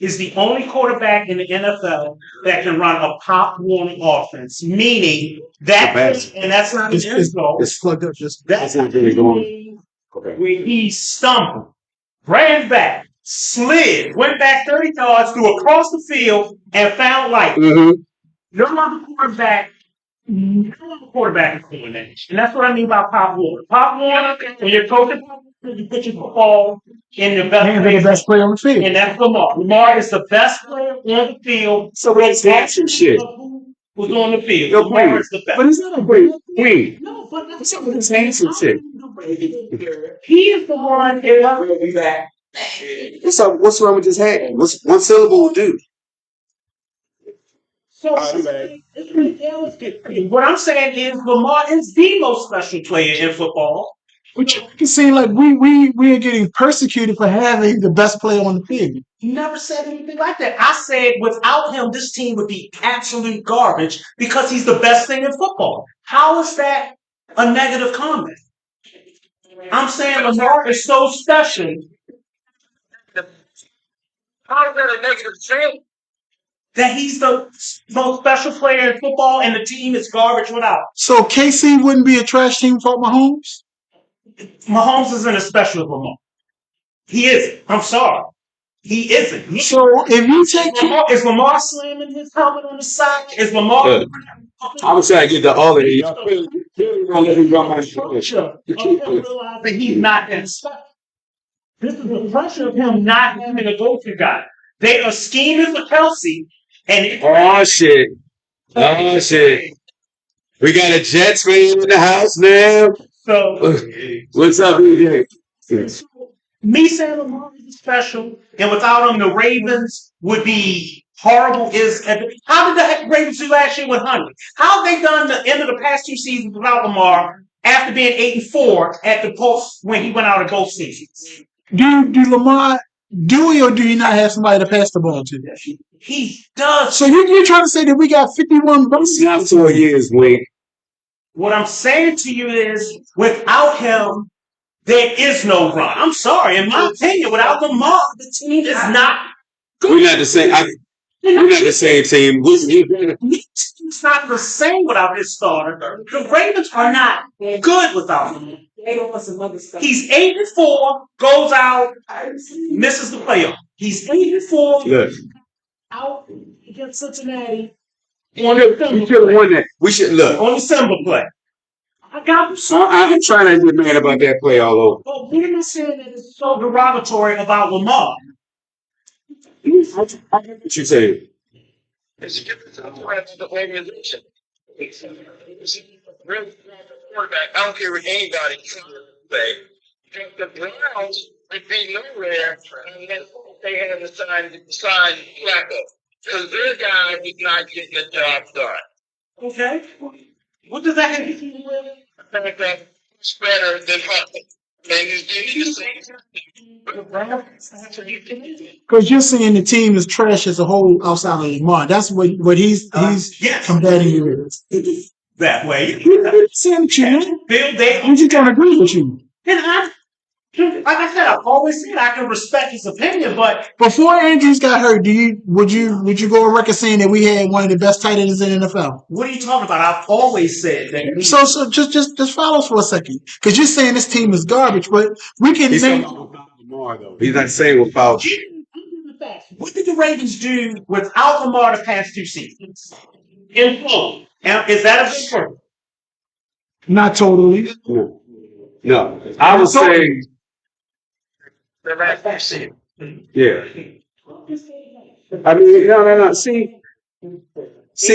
is the only quarterback in the NFL that can run a pop warning offense, meaning that, and that's not an insult. It's plugged up. That's not really going. Where he stumbled, ran back, slid, went back 30 yards, threw across the field, and found light. Mm-hmm. No other quarterback is doing that. And that's what I mean by pop warning. Pop warning, when you're coaching, you put your ball in the best player on the field. And that's Lamar. Lamar is the best player on the field. So let's have some shit. Who's on the field? Yo, Lamar is the best. But it's not a great Queen. No, but that's Let's have some shit. he is the one that What's wrong with this head? What's one syllable will do? So what I'm saying is Lamar is the most special player in football. Which it seems like we are getting persecuted for having the best player on the field. He never said anything like that. I said without him, this team would be absolute garbage because he's the best thing in football. How is that a negative comment? I'm saying Lamar is so special. How is that a negative thing? That he's the most special player in football and the team is garbage without. So KC wouldn't be a trash team without Mahomes? Mahomes isn't as special as Lamar. He isn't. I'm sorry. He isn't. So if you take is Lamar slamming his helmet on the side? Is Lamar? I was trying to get the all of it. Y'all clearly don't let me run my pressure of him realizing he's not that special. This is the pressure of him not having a go-to guy. They are scheming for Kelsey, and oh shit. We got a Jets fan in the house now. So what's up, EJ? Me saying Lamar is special, and without him, the Ravens would be horrible. How did the Ravens do last year with Huntley? How have they done the end of the past 2 seasons without Lamar after being 8-4 at the post when he went out of both seasons? Do Lamar do he or do you not have somebody to pass the ball to? He does. So you're trying to say that we got 51 bucks? Not 4 years, Wink. What I'm saying to you is, without him, there is no run. I'm sorry. In my opinion, without Lamar, the team is not good. We're not the same. We're not the same team. It's not the same without his starter. The Ravens are not good without him. He's 8-4, goes out, misses the playoff. He's 8-4, Look, out against Cincinnati. we should have won that. We should look. On December play. I got I'm trying to get mad about that play all over. But what am I saying that is so derogatory about Lamar? What you say? It's a difference in the organization. Really, quarterback. I don't care what anybody say. The Browns would be nowhere unless they had to sign Flacco. Because their guy was not getting the job done. Okay. What does that have to do with? I think that's better than Huntley. And you see, Because you're saying the team is trash as a whole outside of Lamar. That's what he's yes. combating you with. That way. I'm saying that you Bill Davis. I'm just trying to agree with you. And like I said, I've always said I can respect his opinion, but Before Andrews got hurt, would you go on record saying that we had one of the best tight ends in the NFL? what are you talking about? I've always said that. So just follow us for a second, because you're saying this team is garbage, but we can He's name. talking about Lamar though. He's not saying without. What did the Ravens do without Lamar the past 2 seasons? In full. Now, is that a big problem? Not totally. No. I was saying. the right person. Yeah. I mean, no. See,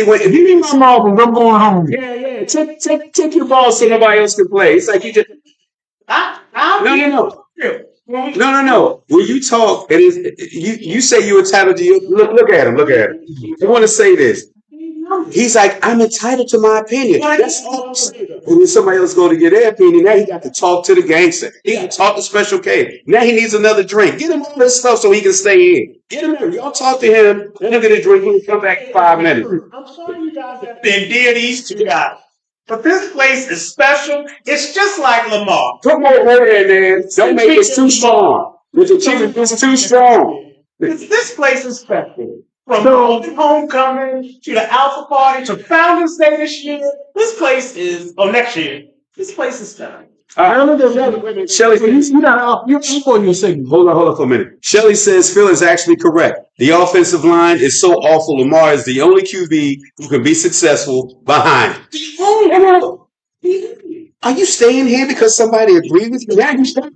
when if you need my marbles, I'm going home. Yeah. Take your balls so nobody else can play. It's like you just no. When you talk, it is you say you're entitled to you. Look at him. Look at him. I want to say this. He's like, I'm entitled to my opinion. That's all I'm saying. And when somebody else go to get their opinion, now he got to talk to the gangster. He got to talk to Special K. Now he needs another drink. Get him all this stuff so he can stay in. Get him there. Y'all talk to him. Let him get a drink. He'll come back in 5 minutes. I'm sorry you guys have been dear these two guys. But this place is special. It's just like Lamar. Put more water in there. Don't make it too strong. With the chicken, it's too strong. This place is special. From homecoming to the Alpha Party to Founders Day this year, this place is, next year, this place is special. Shelly, You're for your signal. hold on for a minute. Shelly says Phil is actually correct. The offensive line is so awful. Lamar is the only QB who can be successful behind. Are you staying here because somebody agreed with you? Now you stay.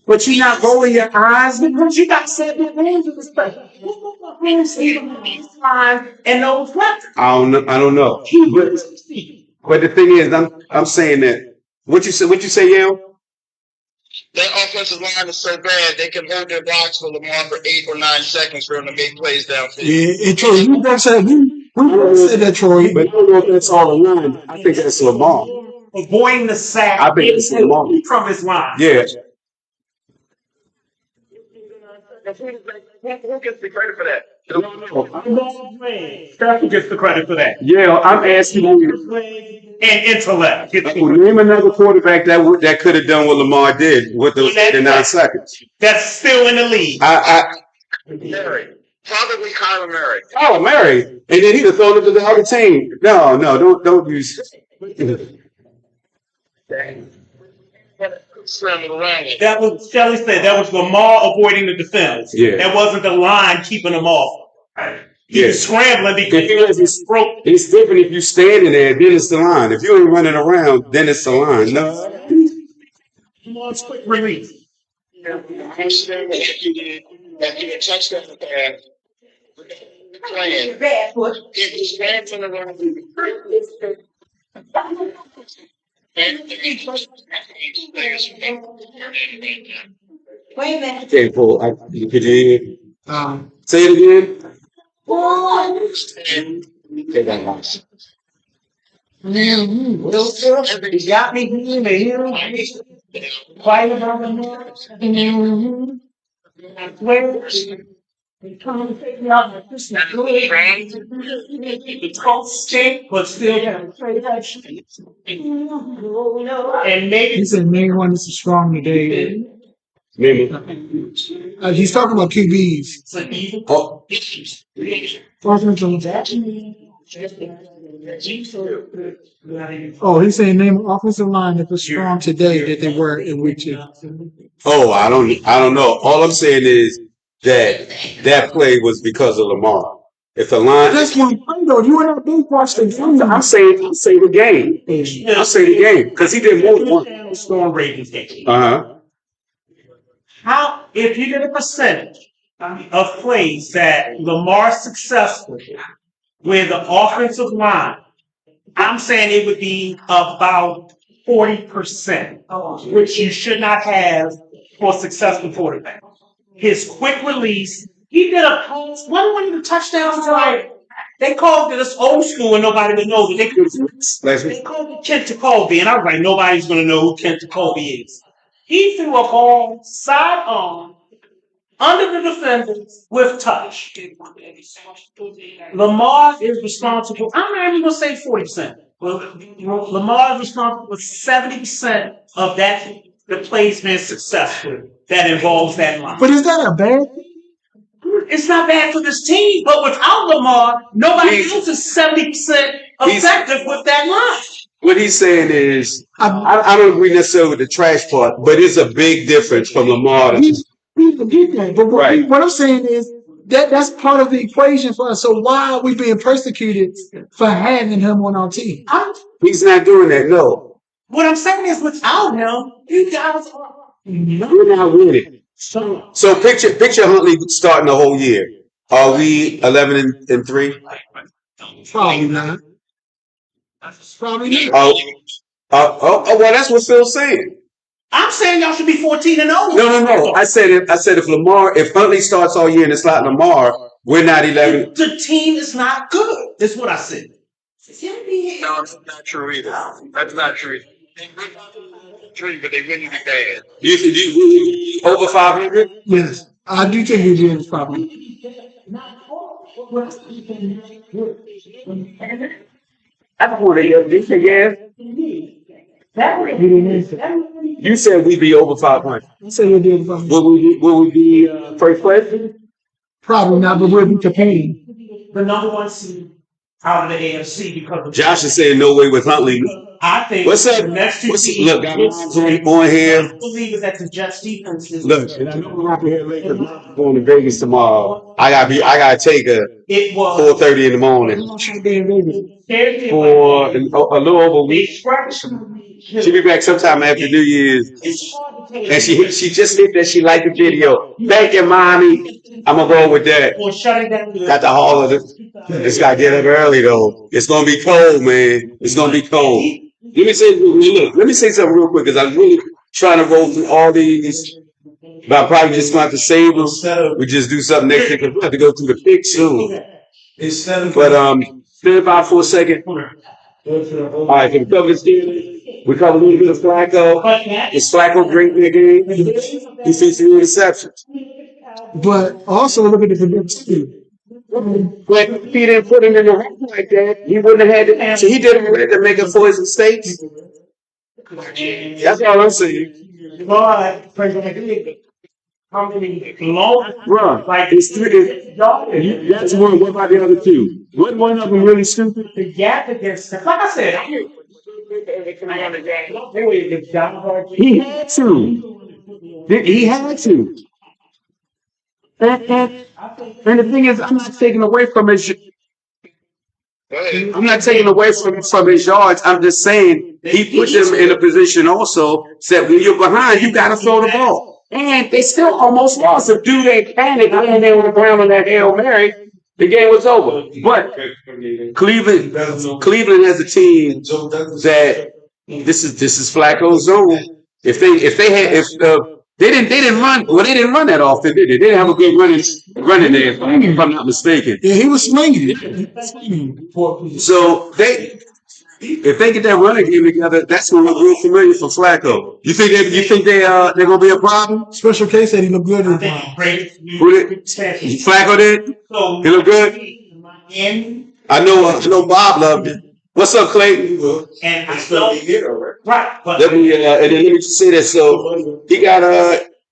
But you're not rolling your eyes because you got certain names in this place. And those weapons. I don't know. But the thing is, I'm saying that. What you say, Yale? Their offensive line is so bad they can hold their blocks for Lamar for 8 or 9 seconds for him to make plays downfield. Yeah, Troy, you both said that, Troy. But I don't know if that's all the line. I think that's Lamar. Avoiding the sack. I think it's Lamar. From his line. Yeah. Who gets the credit for that? Who gets the credit for that? Yeah, I'm asking you. And intellect. Name another quarterback that could have done what Lamar did with the 9 seconds. That's still in the league. Murray. Probably Kyler Murray. Oh, Murray. And then he'd have thrown it to the other team. No, don't use. That was Shelly said. That was Lamar avoiding the defense. Yeah. That wasn't the line keeping him off. He was scrambling because it's different if you standing there, then it's the line. If you ain't running around, then it's the line. No. Lamar's quick release. After the touchdown pass, playing. He was dancing around. Wait a minute. Okay, Paul. Could you say it again? You got me here. Fight about the the Colts stink, but still have and maybe He said, "Name one that's strong today." Maybe. He's talking about QBs. Oh, Oh, he's saying name an offensive line that was strong today that they were in week 2. I don't know. All I'm saying is that play was because of Lamar. If the line, That's one play though. You and that big watch the game. I'm saying the game. I say the game because he did more than one. Storm ratings game. How if you get a percentage of plays that Lamar's successful with the offensive line, I'm saying it would be about 40%, which you should not have for a successful quarterback. His quick release, he did a pass. One of the touchdowns, like they called it this old school and nobody would know that they called it Kent Jacoby, and I was like, nobody's going to know who Kent Jacoby is. He threw a ball sidearm under the defenders with touch. Lamar is responsible. I'm not even going to say 40%. But Lamar is responsible for 70% of the plays being successful that involves that line. But is that a bad thing? It's not bad for this team, but without Lamar, nobody else is 70% effective with that line. What he's saying is, I don't agree necessarily with the trash part, but it's a big difference from Lamar. But what I'm saying is that's part of the equation for us. So why are we being persecuted for having him on our team? He's not doing that. No. What I'm saying is, without him, you guys are. We're not winning. So picture Huntley starting the whole year. Are we 11-3? Probably not. Probably not. Well, that's what Phil's saying. I'm saying y'all should be 14-0. No. I said if Huntley starts all year and it's not Lamar, we're not 11. The team is not good. That's what I said. No, that's not true either. That's not true. They win true, but they wouldn't be bad. You over 500? Yes, I do think we did probably. I don't want to hear this again. You said we'd be over 500. I said we did probably. Will we be first place? Probably not, but we'll be competing. The number one seed out of the AFC because of Josh is saying no way with Huntley. I think What's up? the next two teams. Look, got on here. I believe is that the Jets defense is. Look, and I know we're up here late because I'm going to Vegas tomorrow. I gotta take a It was 4:30 in the morning for a little over a week. She'll be back sometime after New Year's. And she just hit that she liked the video. Thank you, mommy. I'm gonna go with that. Got the haul of it. This guy get up early though. It's gonna be cold, man. It's gonna be cold. Let me say something real quick because I'm really trying to roll through all these. But I probably just going to save them. We just do something next week because we have to go through the pick soon. But stand by for a second. All right, can we cover this game? We cover a little bit of Flacco. Is Flacco great in the game? He sees 3 interceptions. But also look at the prediction. But if he didn't put him in the rack like that, he wouldn't have had to answer. He did it to make up for his mistakes. That's all I'm saying. But how many long Bruh, like it's 3. That's one. What about the other 2? Wasn't one of them really stupid? the gap against like I said, He had to. He had to. And the thing is, I'm not taking away from his. I'm not taking away from his yards. I'm just saying he put them in a position also said when you're behind, you got to throw the ball. And they still almost lost. If dude ain't panic laying there on the ground on that Hail Mary, the game was over. But Cleveland has a team that this is Flacco's zone. If they didn't run that often, did they? They didn't have a good running there, if I'm not mistaken. Yeah, he was swinging. So if they get that running game together, that's gonna look real familiar for Flacco. You think they're gonna be a problem? Special case said he looked good in the Who did? Flacco did? He looked good? I know Bob loved it. What's up, Clayton? And I still right, but Let me just say that. So he got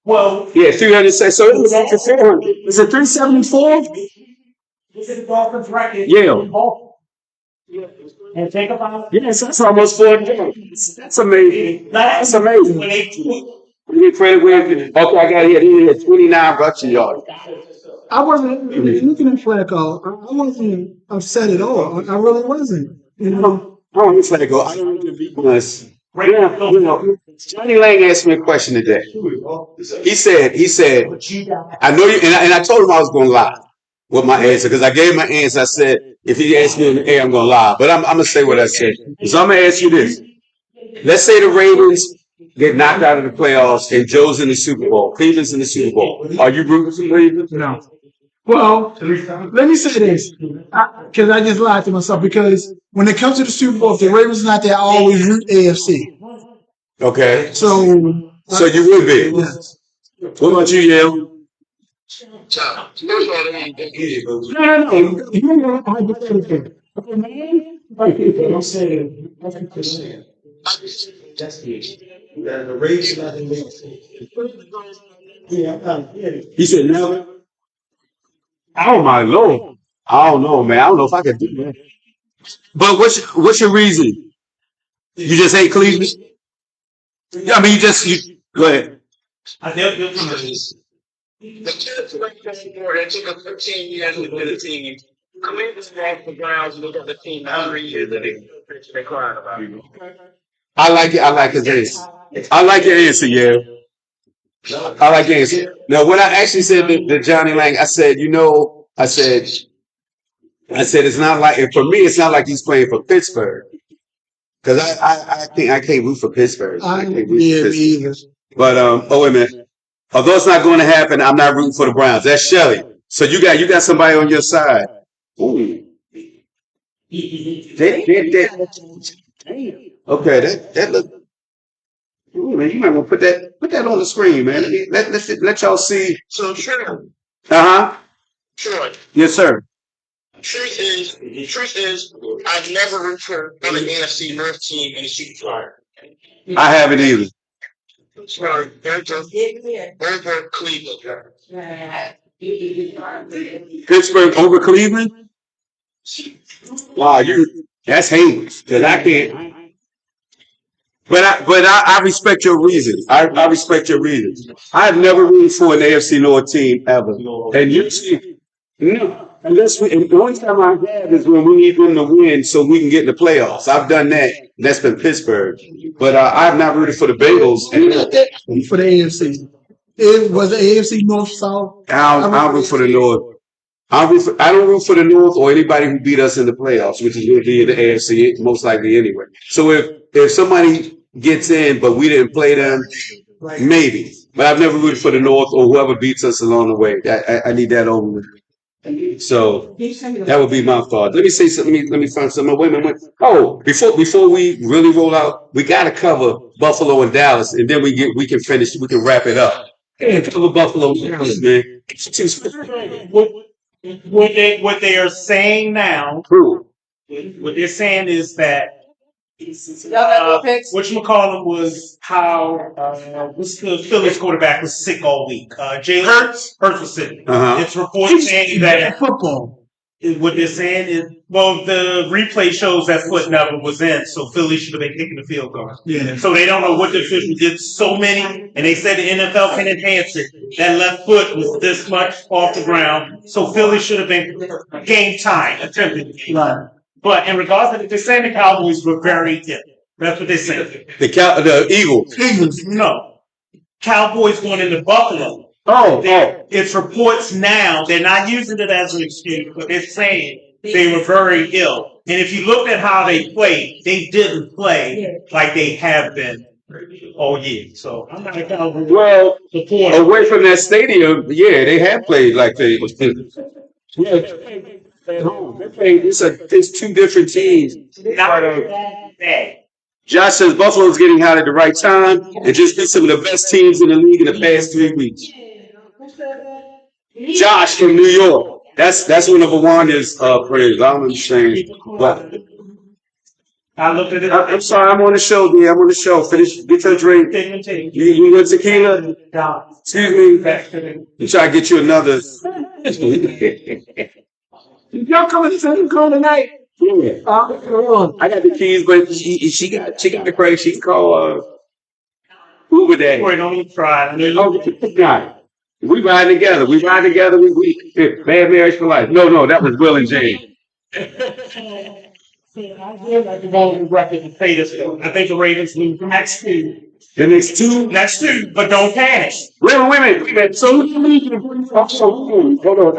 300. So it was up to 400. Is it 374? this is the Dolphins record. Yeah. And think about Yes, that's almost 400. That's amazing. That's amazing. when they do Okay, I got here. He had 29 rushing yards. I wasn't looking at Flacco. I wasn't upset at all. I really wasn't. You know, I don't need Flacco. I don't need to be honest. Johnny Lang asked me a question today. He said, I know you, and I told him I was going to lie with my answer because I gave my answer. I said, if he asked me in the air, I'm going to lie. But I'm going to say what I said. So I'm going to ask you this. Let's say the Ravens get knocked out of the playoffs and Joe's in the Super Bowl. Cleveland's in the Super Bowl. Are you rooting for Cleveland? no. Well, let me say this, because I just lied to myself. Because when it comes to the Super Bowl, if the Ravens not there, I always root AFC. Okay. So you would be. yes. What about you, Yale? First of all, they ain't that good. No. You know, I get everything. I'm saying The Ravens not in He said never. Oh my Lord. I don't know, man. I don't know if I could do that. But what's your reason? You just hate Cleveland? Yeah, I mean you go ahead. The Jets ranked us more. It took us 15 years to get a team. Cleveland lost the Browns and look at the team now 3 years and they're crying about it. I like it. I like his answer. I like your answer, yeah. I like games. Now, when I actually said to Johnny Lang, I said, it's not like, and for me, it's not like he's playing for Pittsburgh. Because I think I can't root for Pittsburgh. I can't root for Pittsburgh. either. But wait a minute. Although it's not going to happen, I'm not rooting for the Browns. That's Shelly. So you got somebody on your side. Ooh. Okay, that look. Ooh, man, you might want to put that on the screen, man. Let y'all see. So sure, Uh huh. sure. Yes, sir. Truth is, I've never rooted for another NFC North team in the Super Bowl. I haven't either. So over Cleveland. Pittsburgh over Cleveland. Wow, that's heinous. Because I can't. But I respect your reasons. I respect your reasons. I've never rooted for an AFC North team ever. And usually, no. And the only time I have is when we need them to win so we can get in the playoffs. I've done that. And that's been Pittsburgh. But I've not rooted for the Bengals. For the AFC. It was the AFC North South. I'll root for the North. I don't root for the North or anybody who beat us in the playoffs, which is going to be in the AFC most likely anyway. So if somebody gets in but we didn't play them, maybe. But I've never rooted for the North or whoever beats us along the way. I need that over with. So that would be my thought. Let me say something. Let me find something. Wait a minute. Oh, before we really roll out, we got to cover Buffalo and Dallas, and then we can finish. We can wrap it up. Hey, cover Buffalo and Dallas, man. What they are saying now, True. what they're saying is that Y'all got no picks? whatchamacallit was how what's the Phillies quarterback was sick all week. Jalen Hurts was sick. It's reports saying that football. What they're saying is, well, the replay shows that foot never was in, so Philly should have been kicking the field goal. Yeah. So they don't know what the official did. So many, and they said the NFL can enhance it. That left foot was this much off the ground, so Philly should have been game time attempted. Right. But in regards to they're saying the Cowboys were very ill. That's what they're saying. The Eagles. No. Cowboys going into Buffalo. It's reports now. They're not using it as an excuse, but they're saying they were very ill. And if you looked at how they played, they didn't play like they have been all year. So I'm not a Cowboys. Well, away from that stadium, yeah, they have played like they. Yeah, at home. They played. It's two different teams. Not bad. Josh says Buffalo's getting hot at the right time and just beat some of the best teams in the league in the past 3 weeks. Josh from New York. That's one of Awanda's prayers. I don't understand. But I looked at it. I'm sorry, I'm on the show, D. I'm on the show. Finish, get your drink. You want tequila? Excuse me. I'm trying to get you another. Y'all coming to call tonight? Yeah. I got the keys, but she got the credit. She can call Uber Daddy. Boy, don't even try. We ride together. We bad marriage for life. No, that was Will and Jane. I think the Ravens lose the next two. The next two? Next two, but don't panic. Wait a minute. So hold on.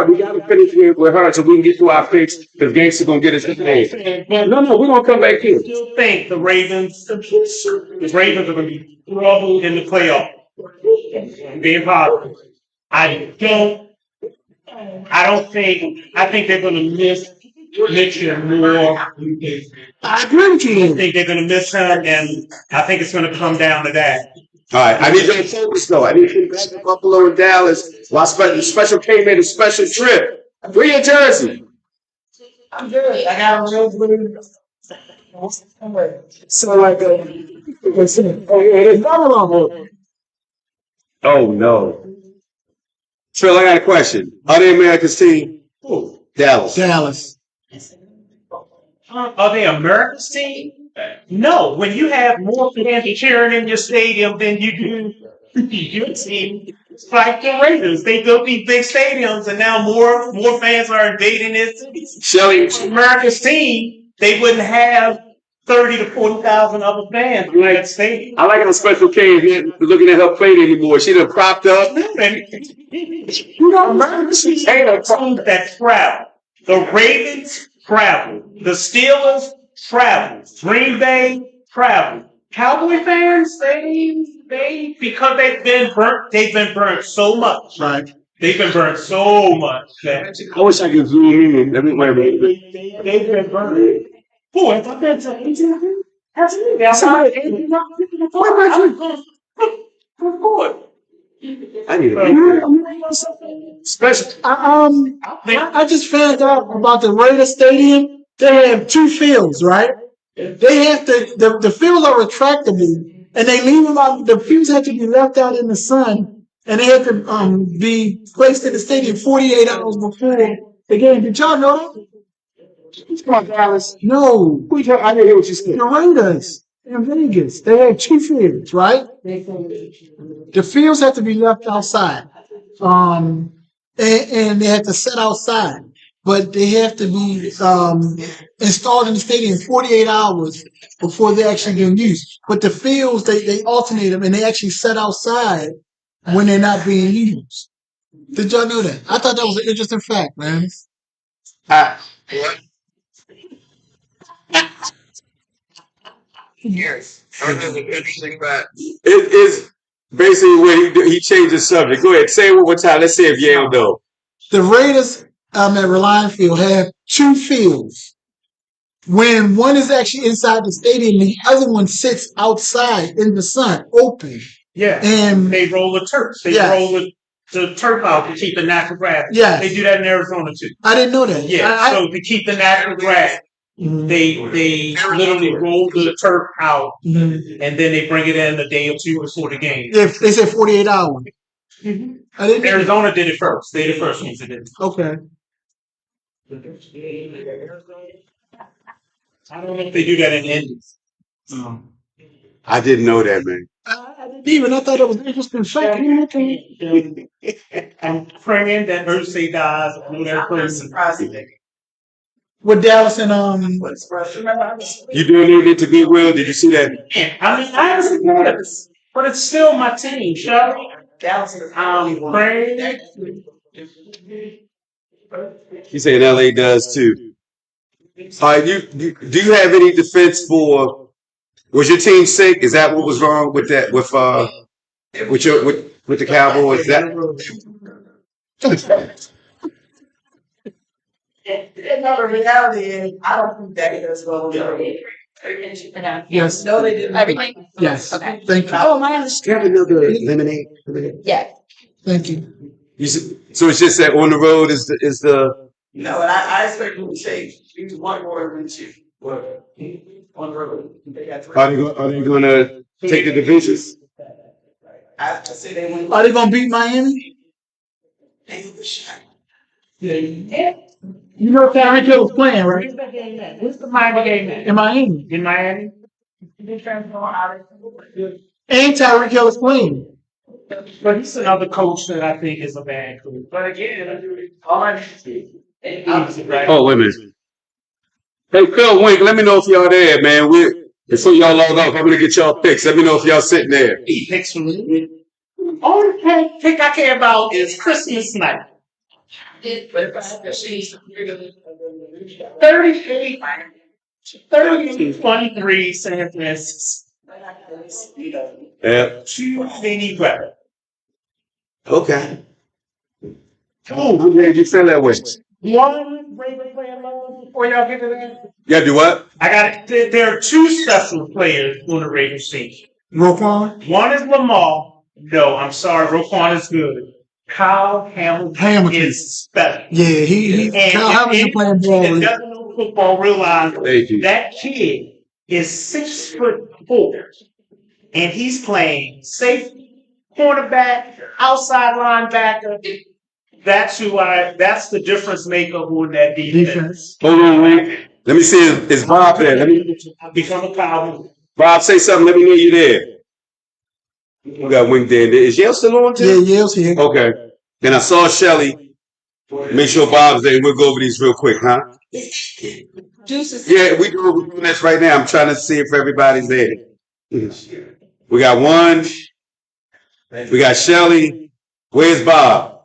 We gotta finish with her so we can get to our picks because Gangster gonna get us today. No, we're gonna come back here. I still think the Ravens are gonna be trouble in the playoff. Being positive. I think they're gonna miss Mitchell more. I agree with you. I think they're going to miss him, and I think it's going to come down to that. All right, I need you to focus, though. I need you to back to Buffalo and Dallas. While Special K made a special trip. Where your jersey? I'm good. I got a real blue. So like there's Buffalo. Oh no. Trill, I got a question. Are they America's team? Dallas. Are they America's team? No. When you have more fans cheering in your stadium than you do your team, it's like the Raiders. They built these big stadiums, and now more fans are invading it. Shelly, America's team, they wouldn't have 30 to 40,000 other fans in that stadium. I like how Special K is looking at her plate anymore. She done propped up. You know, emergency ain't a team that travel. The Ravens travel. The Steelers travel. Green Bay travel. Cowboy fans, they because they've been burnt so much. Right. They've been burnt so much that I wish I could zoom in. Let me wait a minute. they've been burnt. Boy, I thought that's 18. Absolutely. I need a special. I just found out about the Raiders Stadium. They have two fields, right? They have to the fields are retractable, and they leave them out. The fields have to be left out in the sun, and they have to be placed in the stadium 48 hours before the game. Did y'all know that? Come on, Dallas. No, I didn't hear what you said. the Raiders in Vegas. They have two fields, right? The fields have to be left outside, and they have to set outside, but they have to be installed in the stadium 48 hours before they actually get used. But the fields they alternate them and they actually set outside when they're not being used. Did y'all know that? I thought that was an interesting fact, man. Yes. That's an interesting fact. It is basically where he changed the subject. Go ahead, say it one more time. Let's see if Yale know. The Raiders at Reliant Field have two fields. When one is actually inside the stadium, the other one sits outside in the sun, open. Yeah. And They roll the turf. They Yes. roll the turf out to keep the natural grass. Yes. They do that in Arizona too. I didn't know that. Yeah. So to keep the natural grass, they literally roll the turf out Mhm. and then they bring it in a day or two before the game. If they said 48 hours. I didn't know. Arizona did it first. They the first ones that did it. Okay. I don't know if they do that in Indies. I didn't know that, man. I didn't even. I thought it was an interesting fact. I'm praying that Ursay dies. I know that person. With Dallas and You doing anything to Goodwill? Did you see that? I mean, I haven't seen this, but it's still my team, Shelly. I'm praying. He saying LA does too. All right, do you have any defense for? Was your team sick? Is that what was wrong with that? With the Cowboys? That No, the reality is, I don't think that does well. Yes. No, they didn't. Everything? Yes. Okay. Thank you. Oh, my do you understanding. have another lemonade? Yeah. Thank you. So it's just that on the road is the. No, and I expect them to say use one more than two. On the road. They got three. Are they gonna take the divisions? I say they win. Are they gonna beat Miami? They do the shot. Yeah. You know Tyreek Hill was playing, right? Where's the game at? Where's the Miami game at? In Miami. In Miami? And Tyreek Hill is playing. But he's another coach that I think is a bad coach. But again, all I see. Oh, wait a minute. Hey, Phil Wink, let me know if y'all there, man. Before y'all log off, I'm gonna get y'all picks. Let me know if y'all sitting there. He picks from me. Only pick I care about is Christmas night. 30-23 San Francisco. Yeah. Too many weather. Okay. Oh, I'm glad you feel that way. One Raven player alone before y'all get to that. You gotta do what? I got it. There are two special players on the Ravens team. Roquan? One is Lamar. No, I'm sorry. Roquan is good. Kyle Hamilton is special. Yeah, he And Kyle Hamilton playing ball. that doesn't know football realize Thank you. that kid is 6'4", and he's playing safety, cornerback, outside linebacker. That's the difference maker on that defense. Defense. Hold on, Wink. Let me see. Is Bob there? Let me. Become a Cowboy. Bob, say something. Let me know you there. We got Wink there. Is Yale still on Yeah, too? Yale's here. Okay. Then I saw Shelly. Make sure Bob's there. We'll go over these real quick, huh? Juices. Yeah, we're doing this right now. I'm trying to see if everybody's there. We got one. We got Shelly. Where's Bob?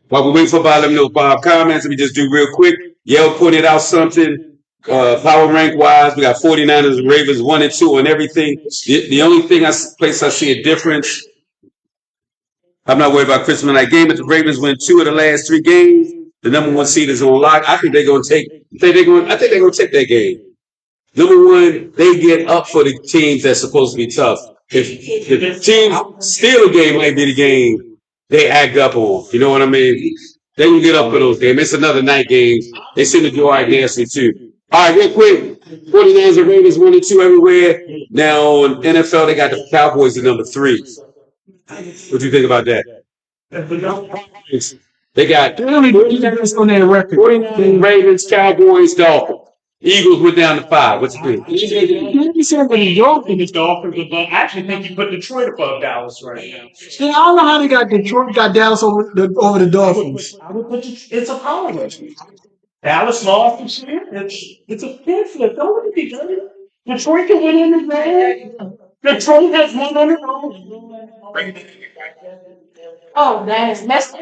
While we wait for Bob, let me know Bob comments. Let me just do real quick. Yale pointed out something. Power rank wise, we got 49ers and Ravens 1 and 2 on everything. The only place I see a difference, I'm not worried about Christmas night game. If the Ravens win 2 of the last 3 games, the number 1 seed is on lock. I think they're gonna take. I think they're gonna take that game. Number 1, they get up for the teams that's supposed to be tough. If the teams steal a game, might be the game they act up on. You know what I mean? They can get up for those games. It's another night game. They seem to do all right dancing too. All right, real quick. 49ers and Ravens 1 and 2 everywhere. Now on NFL, they got the Cowboys at number 3. What do you think about that? They got They only do this on their record. 49ers, Ravens, Cowboys, Dolphins. Eagles went down to 5. What's the thing? You said when Y'all think it's Dolphins, but I actually think you put Detroit above Dallas right now. I don't know how they got Detroit, got Dallas over the Dolphins. I would put it's a power race. Dallas lost this year. It's a pamphlet. Don't be good. Detroit can win in the game. Detroit has won on their own. Oh, that is messed up.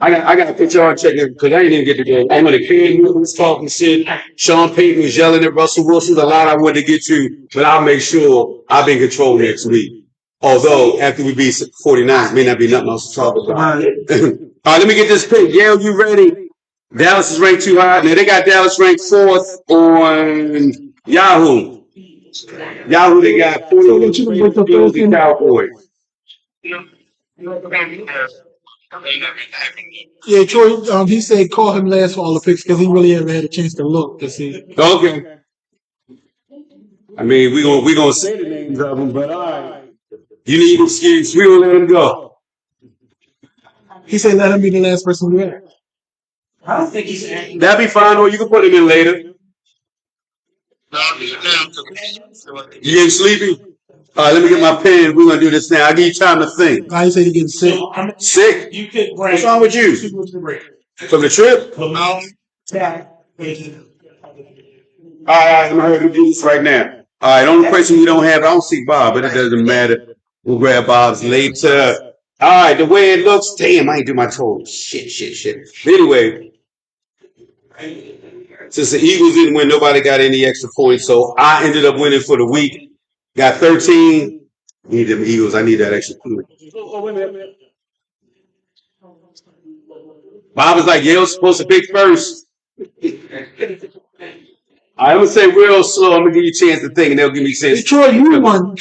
I got to put y'all on check because I didn't even get to go. I'm going to Cam Newton's talking shit. Sean Payton was yelling at Russell Wilson. A lot I wanted to get to, but I'll make sure I'll be in control next week. Although, after we beat 49ers, may not be nothing else to talk about. All right, let me get this pick. Yale, you ready? Dallas is ranked too high. Now, they got Dallas ranked 4th on Yahoo. Yahoo, they got 40 and Cowboys. Yeah, Troy. He said call him last for all the picks because he really haven't had a chance to look to see. Okay. I mean, we gonna say the names of them, but all right. You need an excuse. We gonna let him go. He said let him be the last person we had. I don't think he's angry. That'd be fine, or you can put him in later. You getting sleepy? All right, let me get my pen. We're gonna do this now. I give you time to think. I said he getting sick. Sick? You could What's wrong with you? From the trip? All right, I'm gonna do this right now. All right, only person we don't have, I don't see Bob, but it doesn't matter. We'll grab Bob's later. All right, the way it looks, damn, I ain't do my total. Shit. Anyway, since the Eagles didn't win, nobody got any extra points, so I ended up winning for the week. Got 13. Need them Eagles. I need that extra point. Bob was like, Yale's supposed to pick first. I'm gonna say real slow. I'm gonna give you a chance to think, and they'll give me a chance. Hey, Troy, you won.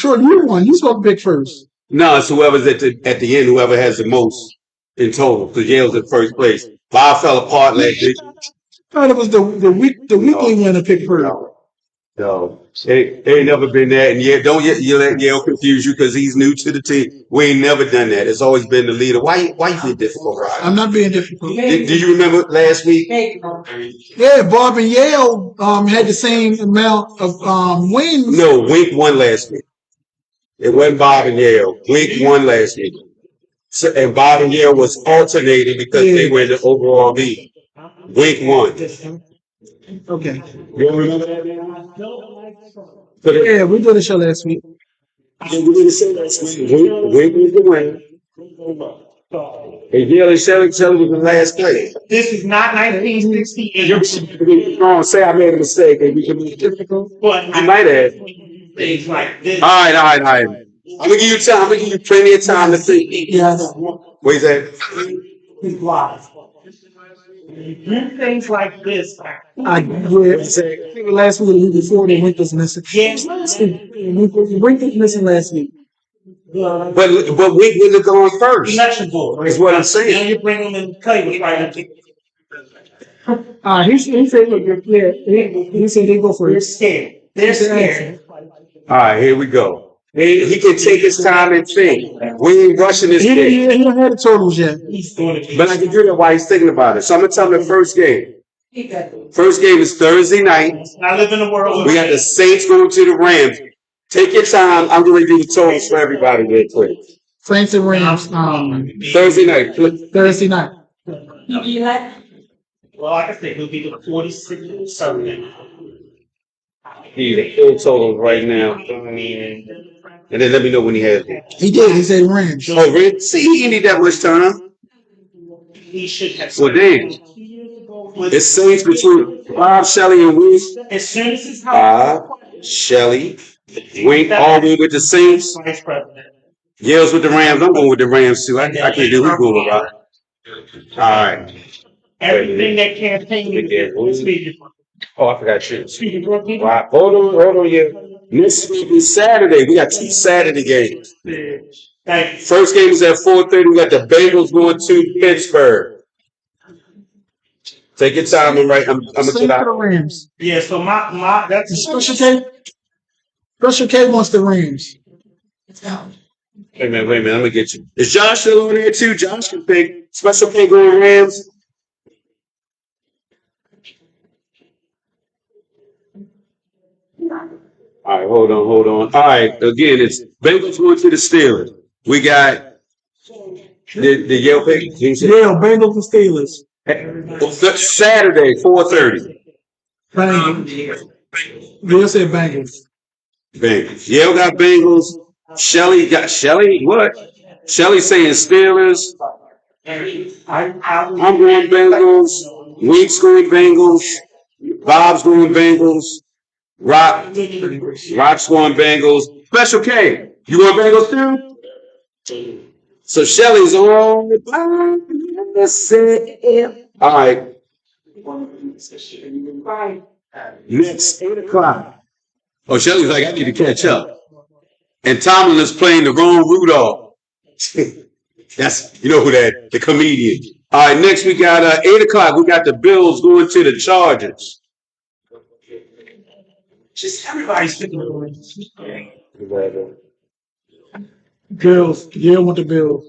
You supposed to pick first. No, it's whoever's at the end, whoever has the most in total, because Yale's in first place. Bob fell apart last week. I thought it was the weekly winner pick first. No. It ain't never been that, and don't you let Yale confuse you because he's new to the team. We ain't never done that. It's always been the leader. Why you being difficult, Ryan? I'm not being difficult. Do you remember last week? Yeah, Bob and Yale had the same amount of wins. No, Wink won last week. It wasn't Bob and Yale. Wink won last week. So, and Bob and Yale was alternating because they were in the overall lead. Wink won. Okay. You don't remember that? Yeah, we did a show last week. Yeah, we did a show last week. Wink was the winner. And Yale and Shelley was in last place. This is not 1968. You're wrong. Say I made a mistake and we can be difficult. But You might have. things like this. All right. I'm gonna give you time. I'm gonna give you plenty of time to think. Yeah. What is that? His life. Do things like this. I think last week or the week before the Wink was missing. Yes. Wink was missing last week. But Wink wouldn't have gone first. Election board. Is what I'm Now saying. you bring them in play right. He said, look, he said they go They're first. scared. They're scared. All right, here we go. He can take his time and think. We ain't rushing this He game. don't have the totals yet. He's doing it. But I can hear that why he's thinking about it. So I'm gonna tell him the first game. First game is Thursday night. I live in a world. We got the Saints going to the Rams. Take your time. I'm going to do the totals for everybody real quick. Saints and Rams. Thursday night. Thursday night. Well, like I said, it'll be the 46 Sunday. He's full totals right now. And then let me know when he has it. He did. He said Rams. Oh, really? See, he didn't need that much time. He should have. Well, damn. It's Saints between Bob, Shelley, and Wink. As soon as his Bob, Shelley, Wink, all in with the Saints. Vice President. Yale's with the Rams. I'm going with the Rams, too. I can't do it. We're going, Bob. All right. Everything that campaign is speaking. Oh, I forgot you. Speaking for people. Wow. Hold on, yeah. Next week is Saturday. We got 2 Saturday games. Thank you. First game is at 4:30. We got the Bengals going to Pittsburgh. Take your time. I'm gonna Saints get for the out. Rams. Yeah, so my that's Special K. Special K wants the Rams. Wait a minute. I'm gonna get you. Is Josh still on there too? Josh can pick Special K going Rams. All right, hold on. All right, again, it's Bengals going to the Steelers. We got the Yale pick. Yeah, Bengals and Steelers. Saturday, 4:30. Bengals. They said Bengals. Bengals. Yale got Bengals. Shelley. What? Shelley saying Steelers. I'm going Bengals. Wink's going Bengals. Bob's going Bengals. Rock's going Bengals. Special K. You want Bengals too? So Shelley's on. All right. Next, 8 o'clock. Oh, Shelley's like, I need to catch up. And Tomlin is playing the wrong Rudolph. That's, you know who that, the comedian. All right, next we got 8 o'clock. We got the Bills going to the Chargers. just everybody's picking the Bills. Yeah, with the Bills.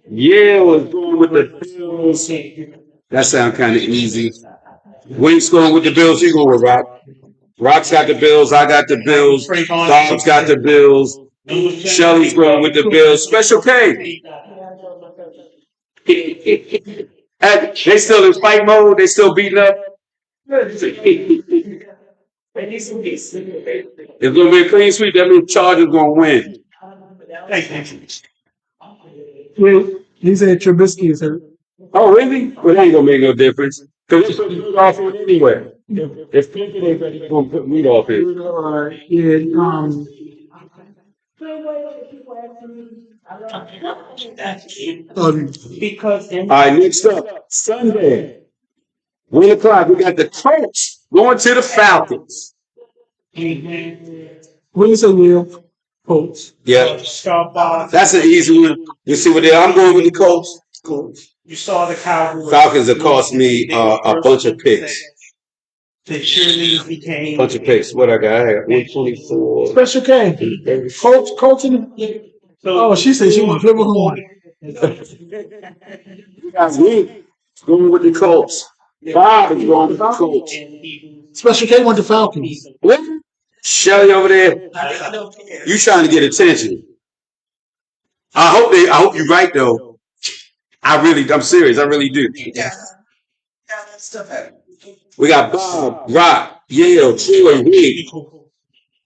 Yeah, was going with the Bills. That sounds kind of easy. Wink's going with the Bills. You going with Rock. Rock's got the Bills. I got the Bills. Bob's got the Bills. Shelley's going with the Bills. Special K. They still in fight mode. They still beating up. It's gonna be a clean sweep. That means Chargers gonna win. Thank you. Well, he said Trubisky is hurt. Oh, really? Well, that ain't gonna make no difference. Because they put Rudolph in anyway. If Pinkett ain't ready, they're gonna put Rudolph in. Because All right, next up, Sunday, 1 o'clock. We got the Colts going to the Falcons. Wins a Will. Colts. Yeah, that's an easy one. You see what they are? I'm going with the Colts. You saw the Cowboys. Falcons have cost me a bunch of picks. The cheerleaders became. Bunch of picks. What I got? I had 124. Special K. Colts in the. Oh, she said she wants Liverpool one. We got me going with the Colts. Bob is going with the Colts. Special K went to Falcons. What? Shelly over there. You trying to get attention. I hope you're right though. I'm serious. I really do. We got Bob, Rock, Yale, Troy, Wig.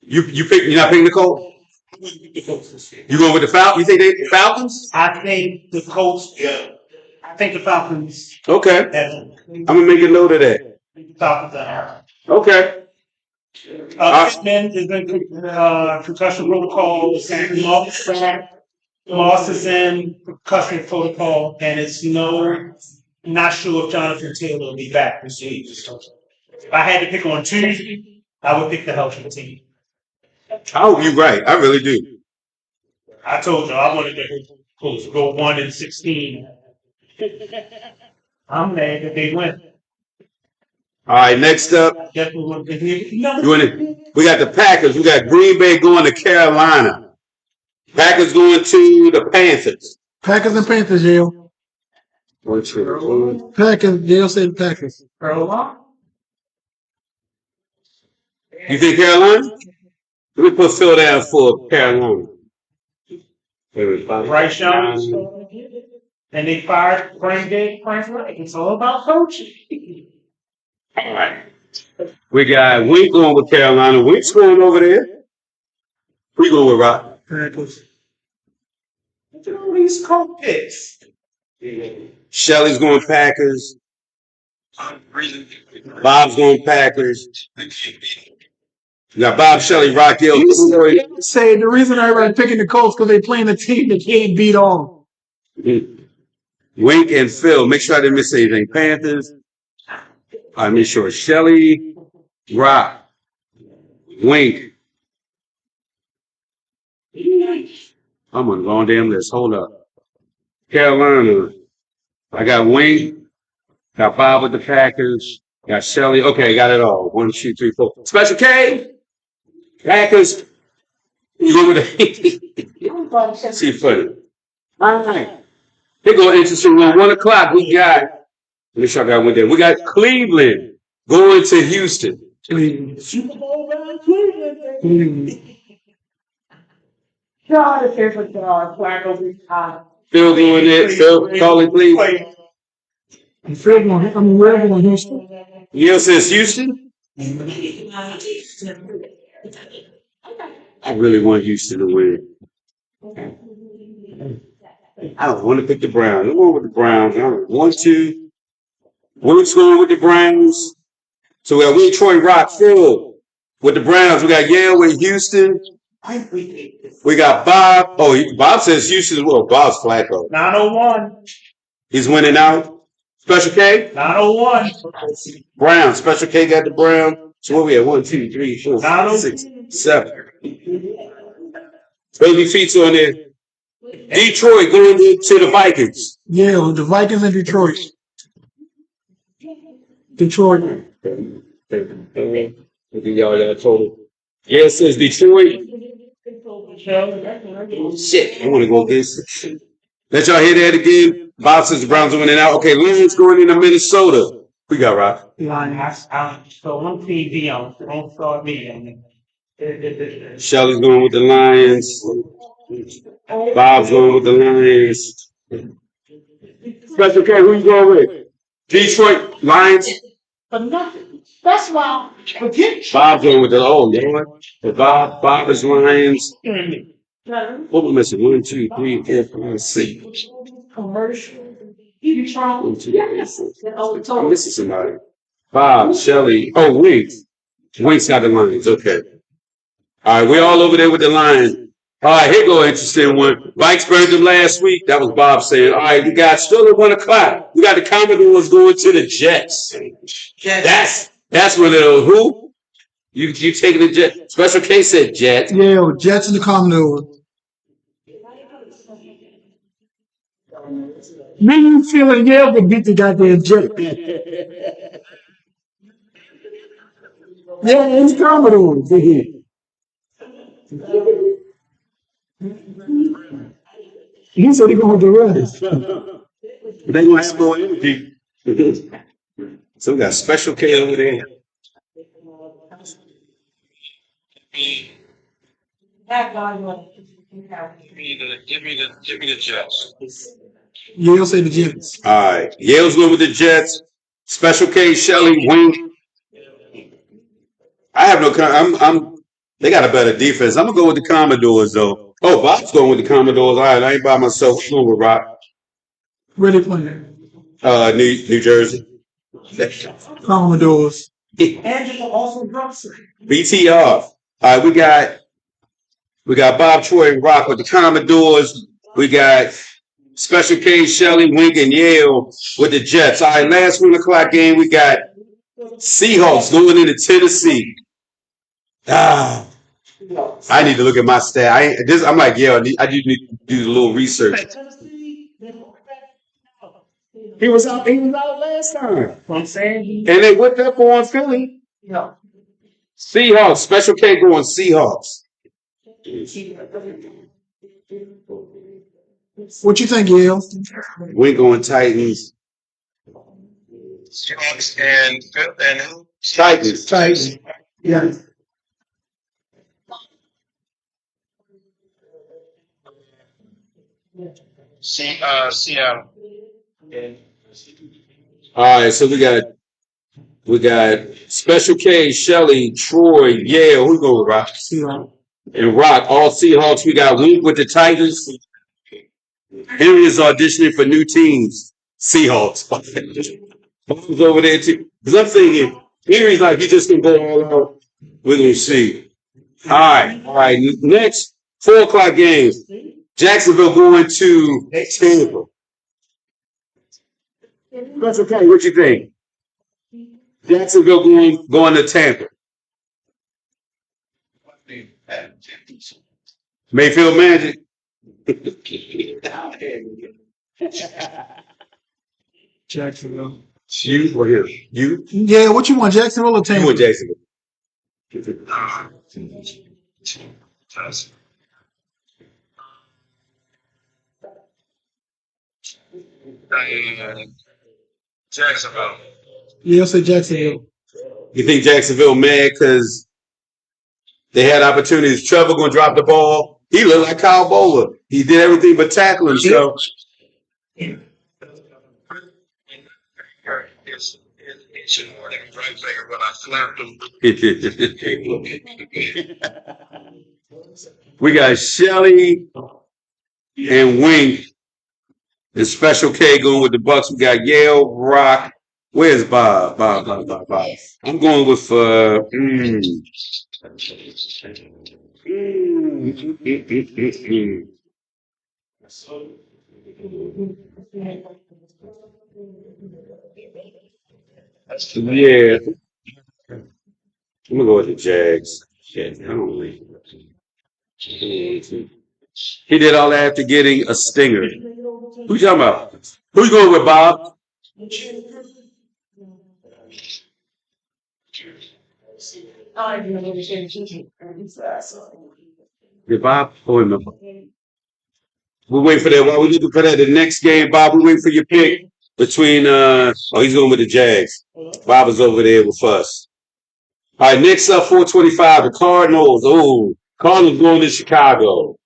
You're not picking the Colts? You going with the Falcons? You think the Falcons? I think the Colts. Yeah. I think the Falcons. Okay. I'm gonna make a note of that. Falcons are. Okay. Pittman is in concussion protocol. Moss is in concussion protocol, and it's not sure if Jonathan Taylor will be back this week. If I had to pick on Tuesday, I would pick the healthy team. Oh, you're right. I really do. I told you I wanted the Colts to go 1-16. I'm mad that they win. All right, next up, we got the Packers. We got Green Bay going to Carolina. Packers going to the Panthers. Packers and Panthers, Yale. Packers, Yale said Packers. You think Carolina? Let me put Phil down for Carolina. Bryce Young, and they fired Frank Wright. It's all about coaching. All right. We got Wink going with Carolina. Wink's going over there. Who you going with, Rock? Packers. Look at all these coach picks. Shelly's going Packers. Bob's going Packers. We got Bob, Shelly, Rock, Hill. You say the reason everybody picking the Colts because they playing the team that can't beat all. Wink and Phil. Make sure I didn't miss anything. Panthers. I make sure Shelly, Rock, Wink. I'm on a long damn list. Hold up. Carolina. I got Wink. Got Bob with the Packers. Got Shelly. Okay, got it all. 1, 2, 3, 4. Special K. Packers. You go with the see funny. All right. Here go interesting one. 1 o'clock. We got. Make sure I got one there. We got Cleveland going to Houston. Super Bowl bound Cleveland. Cleveland. God, if there's a dog, Flacco be hot. Phil doing it. Phil calling Cleveland. We're going Houston. Neil says Houston. I really want Houston to win. I don't want to pick the Browns. I'm going with the Browns. I don't want to. Wink's going with the Browns. So we got Detroit Rock Phil with the Browns. We got Yale with Houston. We got Bob. Oh, Bob says Houston as well. Bob's Flacco. 901. He's winning out. Special K? 901. Brown. Special K got the Brown. So what we at? 1, 2, 3, 4, 5, 6, 7. Baby feet's on there. Detroit going to the Vikings. Yeah, the Vikings in Detroit. Detroit. Y'all that total. Yeah, it says Detroit. Shit, I want to go against it. Let y'all hear that again. Bob says the Browns are winning out. Okay, Lions going into Minnesota. We got Rock. So on TV, don't start me on it. Shelly's going with the Lions. Bob's going with the Lions. Special K, who you going with? Detroit Lions. But nothing. That's why. Forget. Bob's going with the Lord. Bob is Lions. What we missing? 1, 2, 3, 4, 5, 6. Commercial. You trying? 1, 2, 3, 4, 5. I'm missing somebody. Bob, Shelly. Oh, Winks. Winks got the Lions. Okay. All right, we're all over there with the Lions. All right, here go an interesting one. Vikes burned them last week. That was Bob saying. All right, we got still at 1 o'clock. We got the Commodores going to the Jets. That's one of those. Who? You taking the Jets? Special K said Jets. Yeah, Jets and the Commodores. Me, you feeling Yale can beat the goddamn Jets. Yeah, it's Commodores. He said he going to rest. They gonna have more energy. So we got Special K over there. That guy was. Give me the Jets. Yale say the Jets. All right, Yale's going with the Jets. Special K, Shelly, Wing. I have no. They got a better defense. I'm gonna go with the Commodores though. Oh, Bob's going with the Commodores. All right, I ain't by myself. I'm going with Rock. Where they playing? New Jersey. Commodores. Angela also drops it. BTR. All right, we got Bob, Troy, and Rock with the Commodores. We got Special K, Shelly, Wink, and Yale with the Jets. All right, last 1 o'clock game, we got Seahawks going into Tennessee. I need to look at my stat. I'm like, yeah, I just need to do a little research. He was out last time. I'm saying. And they whipped up on Philly. No. Seahawks. Special K going Seahawks. What you think, Yale? Wink going Titans. Seahawks and who? Titans. Titans. Yeah. Seattle. All right, so we got Special K, Shelly, Troy, Yale. Who go with Rock? And Rock, all Seahawks. We got Wink with the Titans. Henry is auditioning for new teams. Seahawks. Who's over there too? Because I'm thinking Henry's like he just can go all out. We're gonna see. All right. Next 4 o'clock games. Jacksonville going to Tampa. Special K, what you think? Jacksonville going to Tampa. Mayfield Magic. Jacksonville. You or him? You? Yeah, what you want, Jacksonville or You Tampa? want Jacksonville? Jacksonville. Yeah, I'll say Jacksonville. You think Jacksonville mad because they had opportunities? Trevor gonna drop the ball. He looked like Kyle Bowler. He did everything but tackle himself. It's more than right there when I slapped him. We got Shelly and Wink and Special K going with the Bucks. We got Yale, Rock. Where's Bob? Bob. I'm going with yeah. I'm gonna go with the Jags. Shit, I don't really. He did all that after getting a stinger. Who you talking about? Who you going with, Bob? Yeah, Bob? Oh, wait a minute. We're waiting for that. While we're looking for that, the next game, Bob, we're waiting for your pick between he's going with the Jags. Bob is over there with us. All right, next up, 425, the Cardinals. Oh, Cardinals going to Chicago.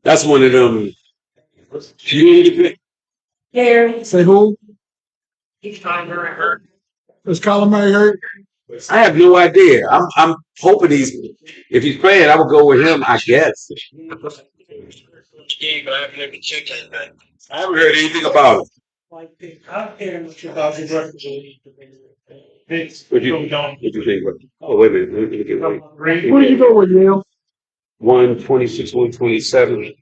That's one of them. You need to pick. Say who? He's trying to hurt. Is Kyler Murray hurt? I have no idea. I'm hoping if he's playing, I would go with him, I guess. Yeah, but I haven't even checked that. I haven't heard anything about him. What do you think? Oh, wait a minute. Let me get wait. Who did you go with, Neil? 126, 127.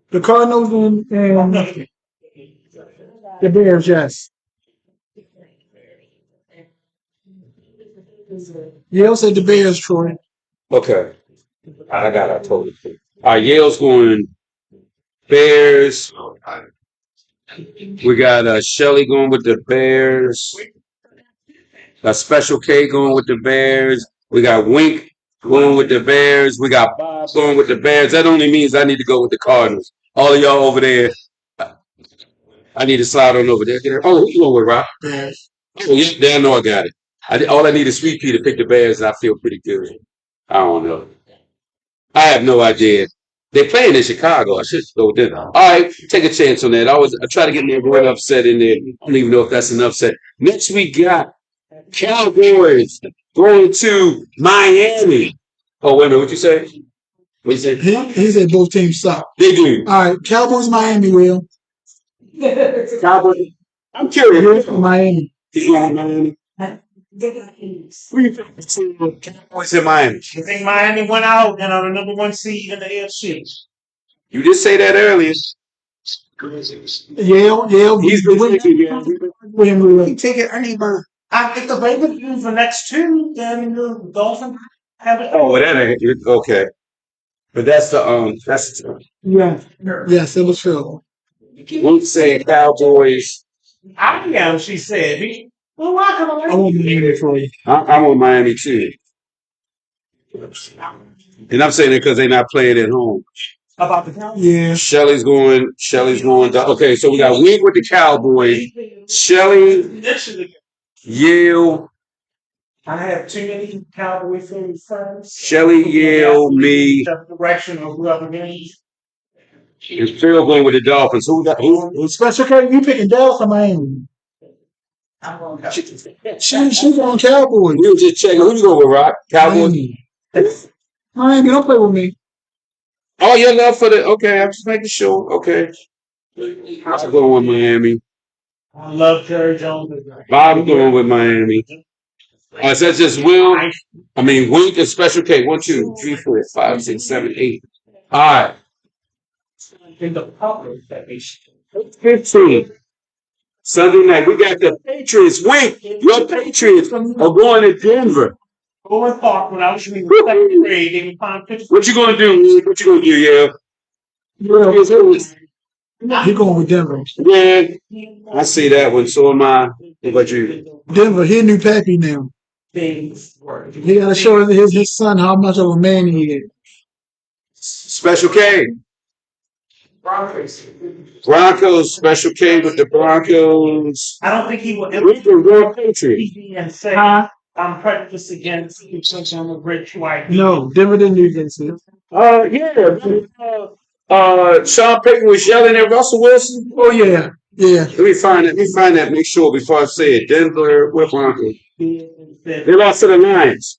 The Cardinals and the Bears, yes. Yale said the Bears, Troy. Okay. I told you. All right, Yale's going Bears. We got Shelly going with the Bears. Got Special K going with the Bears. We got Wink going with the Bears. We got Bob going with the Bears. That only means I need to go with the Cardinals. All of y'all over there, I need to slide on over there. Oh, who you going with, Rob? Bears. Oh, yeah, I know I got it. All I need is Sweet Pea to pick the Bears, and I feel pretty good. I don't know. I have no idea. They're playing in Chicago. I should go there. All right, take a chance on that. I try to get me one upset in there. I don't even know if that's an upset. Next we got Cowboys going to Miami. Oh, wait a minute. What you say? What you say? He said both teams suck. They do. All right, Cowboys, Miami, Will. Cowboys. I'm curious. Miami. He's going to Miami. Who you think between Cowboys and Miami? You think Miami went out and are the number one seed in the AFC? You did say that earlier. Yale. He's been thinking, yeah. He take it anywhere. I think the Ravens lose the next two, then the Dolphins have it. Oh, that ain't okay. But that's Yeah. Yes, it was Phil. Won't say Cowboys. I am, she said. Well, why come I won't be there for you. I'm on Miami too. And I'm saying it because they're not playing at home. about the Cowboys? Yeah. Shelly's going. Okay, so we got Wink with the Cowboys. Shelly, Yale, I have too many Cowboy friends. Shelly, Yale, me. Direction of whoever wins. And Phil going with the Dolphins. Who? Special K, you picking Dallas or Miami? I'm going to She's on Cowboys. We were just checking. Who you going with, Rock? Cowboys? Miami, don't play with me. Oh, your love for the. Okay, I'm just making sure. Okay. I'm going with Miami. I love Jerry Jones. I'm going with Miami. All right, so that's just Wink and Special K. 1, 2, 3, 4, 5, 6, 7, 8. All right. In the public that we should. 15. Sunday night. We got the Patriots. Wink. Your Patriots are going to Denver. Owen Park, when I was in the second grade, they would find pictures. What you gonna do? What you gonna do? Yeah. He going with Denver. Yeah. I see that one. So am I. What about you? Denver, he a new pappy now. Things. He got to show his son how much of a man he is. Special K. Broncos. Broncos. Special K with the Broncos. I don't think he will We can go Patriots. and say, I'm prejudiced against because I'm a rich white. No, Denver didn't do against it. Yeah. Sean Payton was yelling at Russell Wilson. Oh yeah, yeah. Let me find that. Make sure before I say it. Denver with Broncos. They lost to the Lions.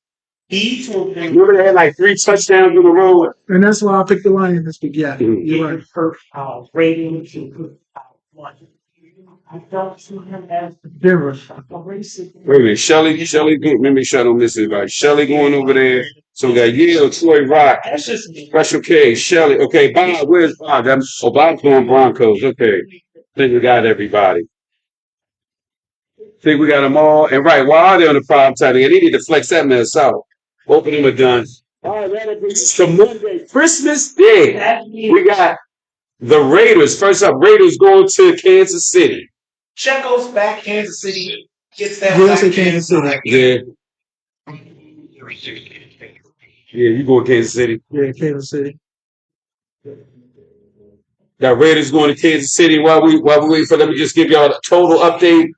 He told them. Remember they had like 3 touchdowns in a row. And that's why I picked the Lions this week. Yeah, you're right. Hurt our ratings and put out one. I don't see him as Denver. a racist. Wait a minute, Shelly, let me make sure I don't miss anybody. Shelly going over there. So we got Yale, Troy Rock, That's just me. Special K, Shelly. Okay, Bob, where's Bob? Bob's going Broncos. Okay. Think we got everybody. Think we got them all. And right, while they're on the prime time, they need to flex that mess out. Both of them are done. All right, that brings us to Monday, Christmas Day. We got the Raiders. First up, Raiders going to Kansas City. Checo's back, Kansas City gets that. Yeah, I say Kansas City. Yeah. Yeah, you go to Kansas City. Yeah, Kansas City. Got Raiders going to Kansas City. While we wait for, let me just give y'all a total update.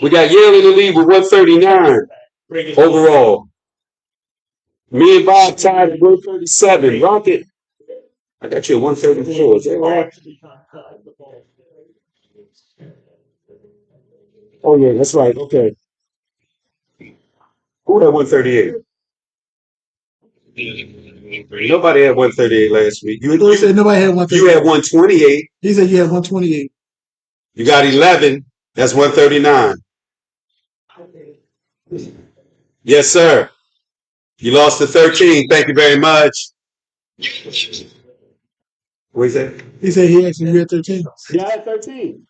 We got Yale in the lead with 139 overall. Me and Bob tied at 137. Rocket, I got you at 134. Is that right? Oh yeah, that's right. Okay. Who had 138? Nobody had 138 last week. He said nobody had 138. You had 128. He said you had 128. You got 11. That's 139. Yes, sir. You lost to 13. Thank you very much. What is that? He said he actually had 13. Yeah, I had 13.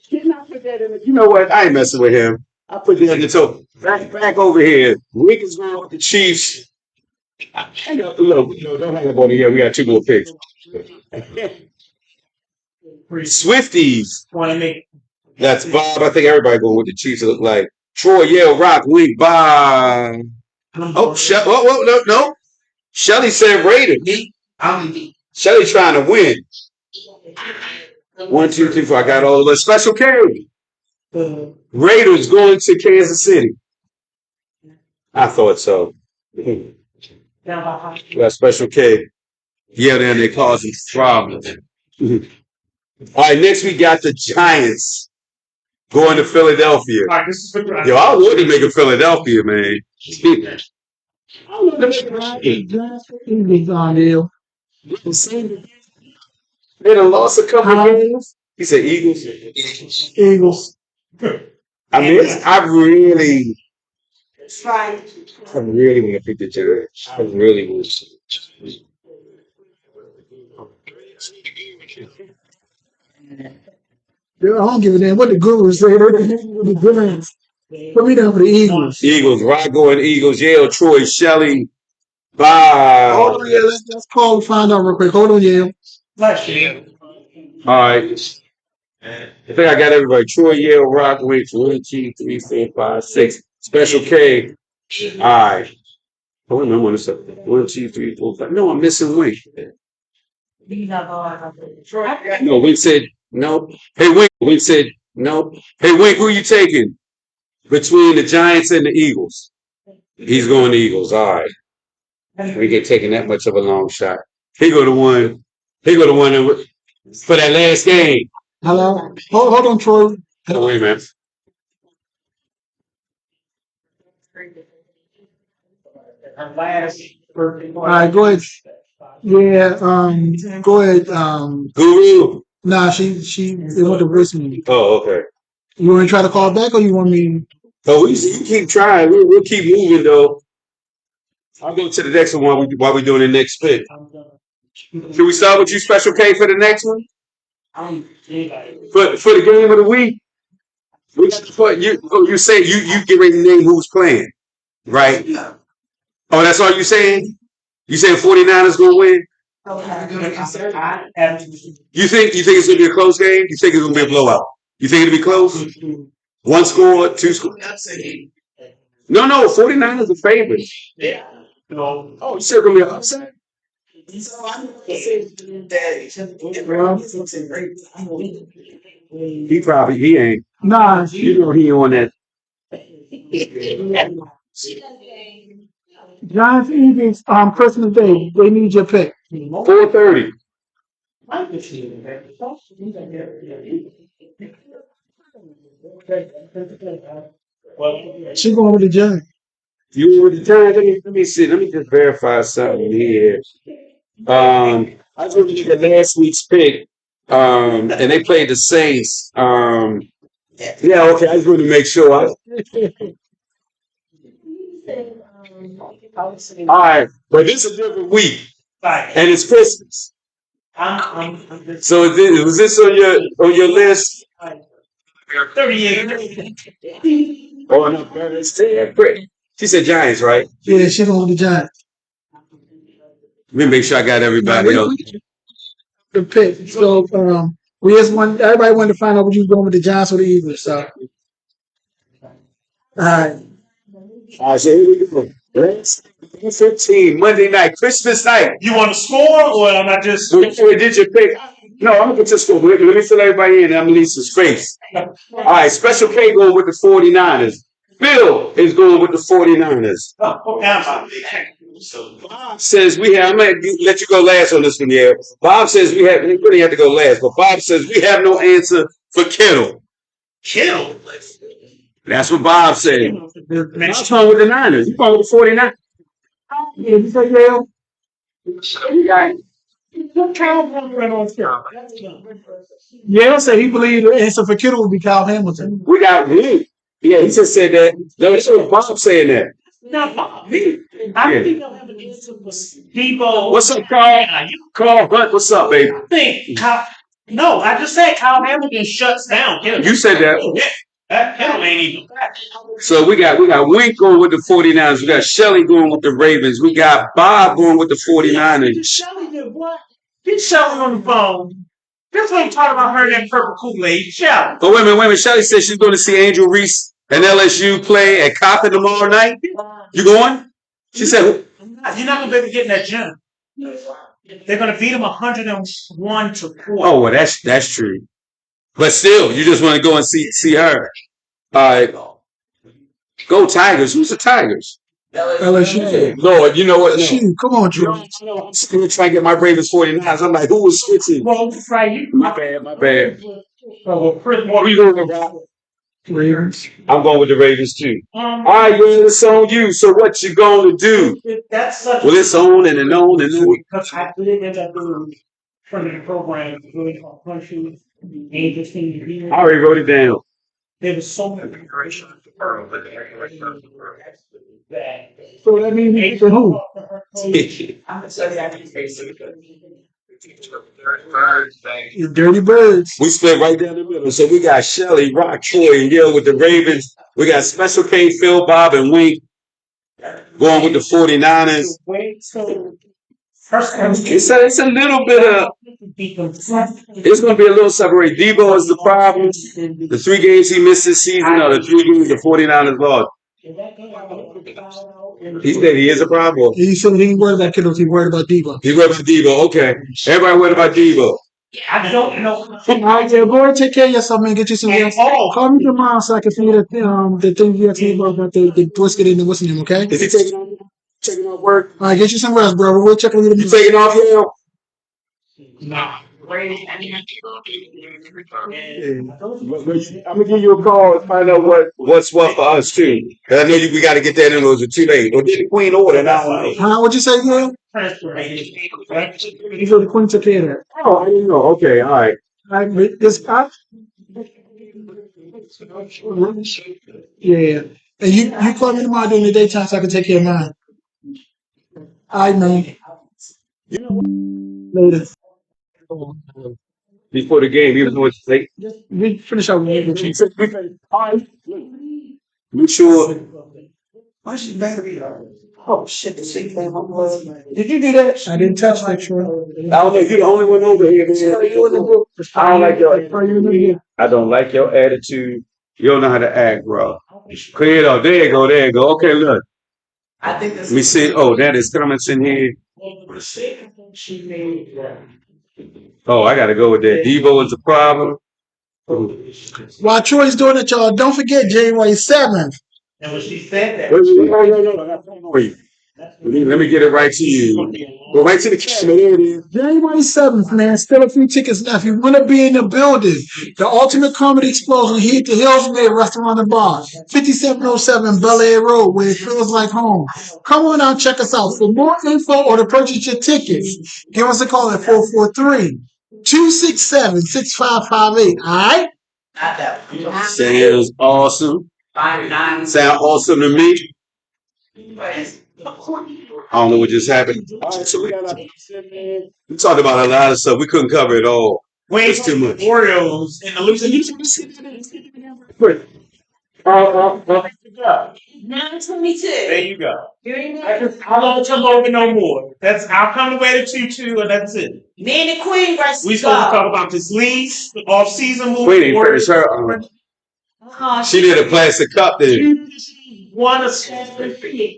Didn't I put that in the, you know what? I ain't messing with him. I put that in the toe. Back over here. Rick is going with the Chiefs. Hang up. Look, don't hang up on here. We got 2 more picks. Swifties. That's Bob. I think everybody going with the Chiefs. It look like Troy, Yale, Rock, Wink, Bob. Oh, no. Shelly said Raiders. Shelly trying to win. 1, 2, 3, 4. I got all the Special K. Raiders going to Kansas City. I thought so. Got Special K. Yeah, then they causing problems. All right, next we got the Giants going to Philadelphia. Yo, I want to make a Philadelphia, man. I want to make a they done lost a couple of games. He said Eagles. Eagles. I mean, I really want to pick the Giants. I really would. I don't give a damn what the gurus say. Put me down for the Eagles. Eagles. Rock going Eagles. Yale, Troy, Shelly. Bye. Hold on, yeah. Let's call and find out real quick. Hold on, Yale. All right. I think I got everybody. Troy, Yale, Rock, Wink, 1, 2, 3, 4, 5, 6. Special K. All right. I don't remember what it's up. 1, 2, 3, 4, 5. No, I'm missing Wink. No, Wink said nope. Hey, Wink said nope. Hey, Wink, who you taking between the Giants and the Eagles? He's going to Eagles. All right. We get taking that much of a long shot. He go to one. For that last game. Hello. Hold on, Troy. Oh, wait a minute. Her last birthday. All right, go ahead. Yeah. Go ahead. Guru. Nah, she it went to voicemail. Oh, okay. You want to try to call back, or you want me? Oh, you keep trying. We'll keep moving though. I'll go to the next one while we doing the next pick. Should we start with you, Special K, for the next one? For the game of the week? You say you get ready to name who's playing, right? Oh, that's all you saying? You saying 49ers gonna win? You think it's gonna be a close game? You think it's gonna be a blowout? You think it'll be close? One score, two score? No, 49ers are favorite. Oh, you said it's gonna be an upset? He ain't. Nah. You know he on that. Giants Eagles. Christmas Day. They need your pick. 4:30. She going with the Giants. You were the time. Let me see. Let me just verify something here. I was looking at the last week's pick. And they played the Saints. Yeah, okay. I just wanted to make sure. All right, but this is a different week, and it's Christmas. So was this on your list? 38. Oh no, it's great. She said Giants, right? Yeah, she going with the Giants. Let me make sure I got everybody else. The pick. So we just want everybody wanted to find out what you was going with the Giants or the Eagles. So all right. So here we go. Last 15, Monday night, Christmas night. You want to score, or am I just? Before you did your pick, no, I'm gonna just go. Let me fill everybody in. I'm gonna leave some space. All right, Special K going with the 49ers. Phil is going with the 49ers. Bob says we have. I'm gonna let you go last on this one, yeah. Bob says we have. You really have to go last, but Bob says we have no answer for Kittle. Kittle. That's what Bob said. Bob's going with the Niners. You going with the 49ers? Yeah, you say yeah. Yeah, said he believed the answer for Kittle would be Kyle Hamilton. We got me. Yeah, he just said that. No, it's Bob saying that. Not Bob. I think I'll have an answer for Debo. What's up, Carl? Carl Hunt, what's up, baby? I think no, I just said Kyle Hamilton shuts down Kittle. You said that. That Kittle ain't even back. So we got Wink going with the 49ers. We got Shelly going with the Ravens. We got Bob going with the 49ers. Shelly did what? Get Shelly on the phone. That's what I'm talking about, her and that purple Kool-Aid. Shelly. Oh, wait a minute. Shelly said she's going to see Angel Reese and LSU play at Coppin tomorrow night. You going? She said, you're not going to be able to get in that gym. They're going to beat them 101-4. Oh, well, that's true. But still, you just want to go and see her. All right. Go Tigers. Who's the Tigers? LSU. Lord, you know what? LSU. Come on, Drew. I'm still trying to get my Ravens 49ers. I'm like, who was switching? Well, that's right. My bad. What are you doing, Rob? Ravens. I'm going with the Ravens too. All right, it's on you. So what you going to do? Well, it's on and on and on. Because I did end up doing from the program, doing a bunch of interesting. I already wrote it down. There was so many. So that means we for who? Dirty Birds. We split right down the middle. So we got Shelly, Rock, Troy, and Yale with the Ravens. We got Special K, Phil, Bob, and Wink going with the 49ers. It's a little bit of. It's going to be a little separate. Debo is the problem. The 3 games he missed this season are the 3 games the 49ers lost. He said he is a problem. He said he ain't worried about Kittle. He worried about Debo. He worried about Debo. Okay. Everybody worried about Debo. I don't know. All right, yeah, go ahead, take care of yourself, man. Get you some rest. Call me tomorrow so I can see the thing you asked me about the brisket and the what's name, okay? Is he taking off work? All right, get you some rest, bro. We'll check on you tomorrow. You taking off, Yale? Nah. I'm gonna give you a call and find out what's what for us too. 'Cause I know we got to get that in. Those are too late. Or did the Queen order? And I don't know. How would you say, girl? Transportation. You feel the Queen took care of that. Oh, I didn't know. Okay, all right. This yeah. And you call me tomorrow during the daytime so I can take care of mine. All right, man. Later. Before the game, he was going to say, We finish our meeting. "Make sure." Why's your battery on? Oh shit, the thing came on. Did you do that? I didn't touch that, Troy. I don't know. You're the only one over here, man. I don't like your. I don't like your attitude. You don't know how to act, bro. Clear it up. There you go. There you go. Okay, look. I think that's Let me see. Oh, that is comments in here. Oh, I gotta go with that. Debo is the problem. While Troy's doing it, y'all, don't forget January 7th. And when she said that, Wait, no. I got time for you. Let me get it right to you. Go right to the camera. There it is. January 7th, man. Still a few tickets left. If you want to be in the building, the Ultimate Comedy Explosion here at the Hillsmere Restaurant and Bar, 5707 Bel Air Road, where it feels like home. Come on out, check us out. For more info or to purchase your tickets, give us a call at 443-267-6558. All right? not that one. Sounds awesome. 5-9. Sound awesome to me. I don't know what just happened. All right, so we talked about a lot of stuff. We couldn't cover it all. Wayne It's too much. Orioles in the losing. There 9:22. you go. During I won't come over no more. I'll come away to 2-2 and that's it. me and the Queen versus We supposed to talk about this lease, the off-season move. Wait, didn't finish her. She did a plastic cup there. One a separate pick.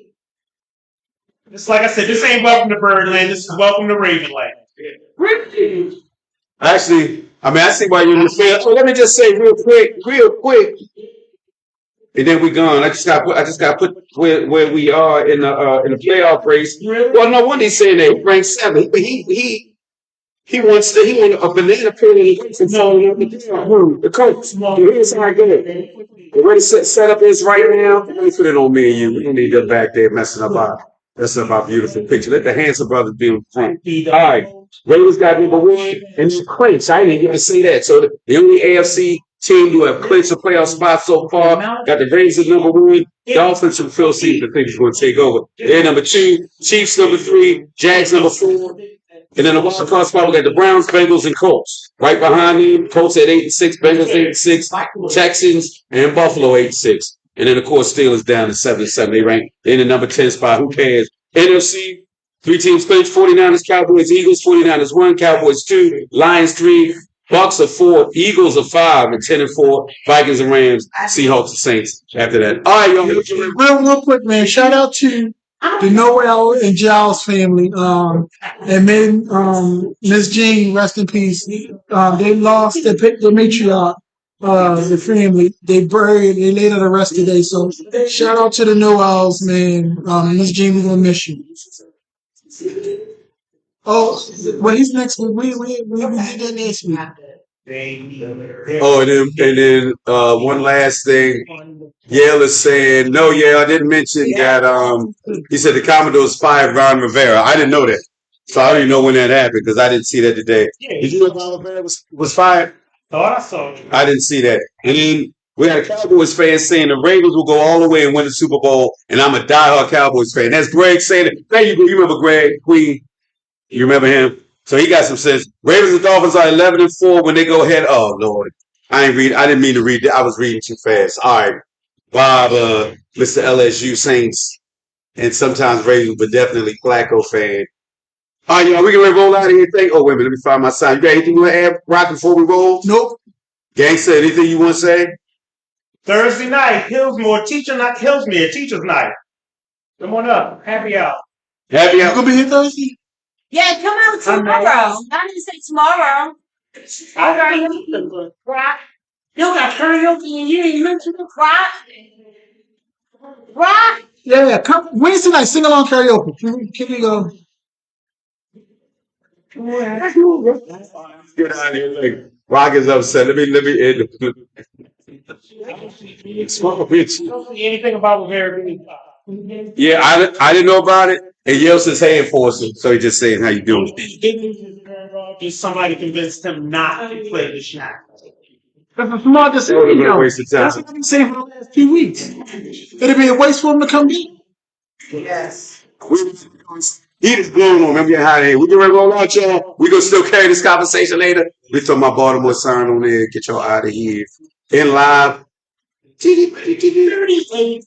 It's like I said, this ain't welcome to Birdland. This is welcome to Ravenland. Actually, I see why you're in the field. So let me just say real quick. And then we gone. I just got to put where we are in the playoff race. Well, no wonder he's saying that he ranked 7, but he wants a banana peel in the and falling up the Colts. Here's how I get it. The way the setup is right now, let me put it on me and you. We don't need them back there messing up our beautiful picture. Let the handsome brothers be in front. All right. Ravens got number 1, and then clinch. I didn't even say that. So the only AFC team who have clinched a playoff spot so far got the Ravens at number 1. Dolphins from Phil Season think is going to take over. They're number 2. Chiefs number 3. Jags number 4. And then the wild card spot, we got the Browns, Bengals, and Colts. Right behind them, Colts at 8-6, Bengals 8-6, Texans, and Buffalo 8-6. And then, of course, Steelers down to 7-7. They rank in the number 10 spot. Who cares? NFC, 3 teams clinched, 49ers, Cowboys, Eagles, 49ers 1, Cowboys 2, Lions 3, Bucks are 4, Eagles are 5, and 10-4, Vikings and Rams, Seahawks and Saints after that. All right, y'all. Real quick, man. Shout out to the Noel and Giles family. And then Miss Jean, rest in peace. They lost the matriarch, the family. They laid her to rest today. So shout out to the Noels, man. Miss Jean, we're gonna miss you. Oh, well, he's next week. We did that next week. Oh, and then one last thing. Yale is saying, no, Yale, I didn't mention that he said the Commodores fired Ron Rivera. I didn't know that. So I don't even know when that happened because I didn't see that today. Did you know Ron Rivera was fired? Thought I saw it. I didn't see that. And then we had a Cowboys fan saying the Ravens will go all the way and win the Super Bowl, and I'm a diehard Cowboys fan. That's Greg saying it. There you go. You remember Greg Queen? You remember him? So he got some sense. Ravens and Dolphins are 11-4 when they go ahead. Oh Lord, I didn't mean to read that. I was reading too fast. All right, Bob, Mr. LSU Saints, and sometimes Ravens, but definitely Flacco fan. All right, y'all, we can roll out of here. Oh wait a minute, let me find my sign. You got anything you want to add, Rock, before we roll? Nope. Gangster, anything you want to say? Thursday night, Hillsmere teacher's night. Come on up, happy hour. Happy You hour. gonna be here Thursday? Yeah, come out tomorrow. I didn't say tomorrow. I got you. Right? You got karaoke and you didn't mention it, right? Right? Yeah, come Wednesday night, sing along karaoke. Can we go? Get out of here. Like, Rock is upset. Let me end the smoke bitch. You don't see anything about Rivera. Yeah, I didn't know about it. And Yale's his hand force him. So he just saying how you doing. Just somebody convinced him not to play the shot. That's a smart That would have decision, been a though. waste of That's time. what I've been saying for the last 2 weeks. It'd be a waste for him to come in. Yes. He just blown on. Remember how they we get ready to roll out, y'all. We gonna still carry this conversation later. We throw my Baltimore sign on there. Get y'all out of here. In live. 38-23.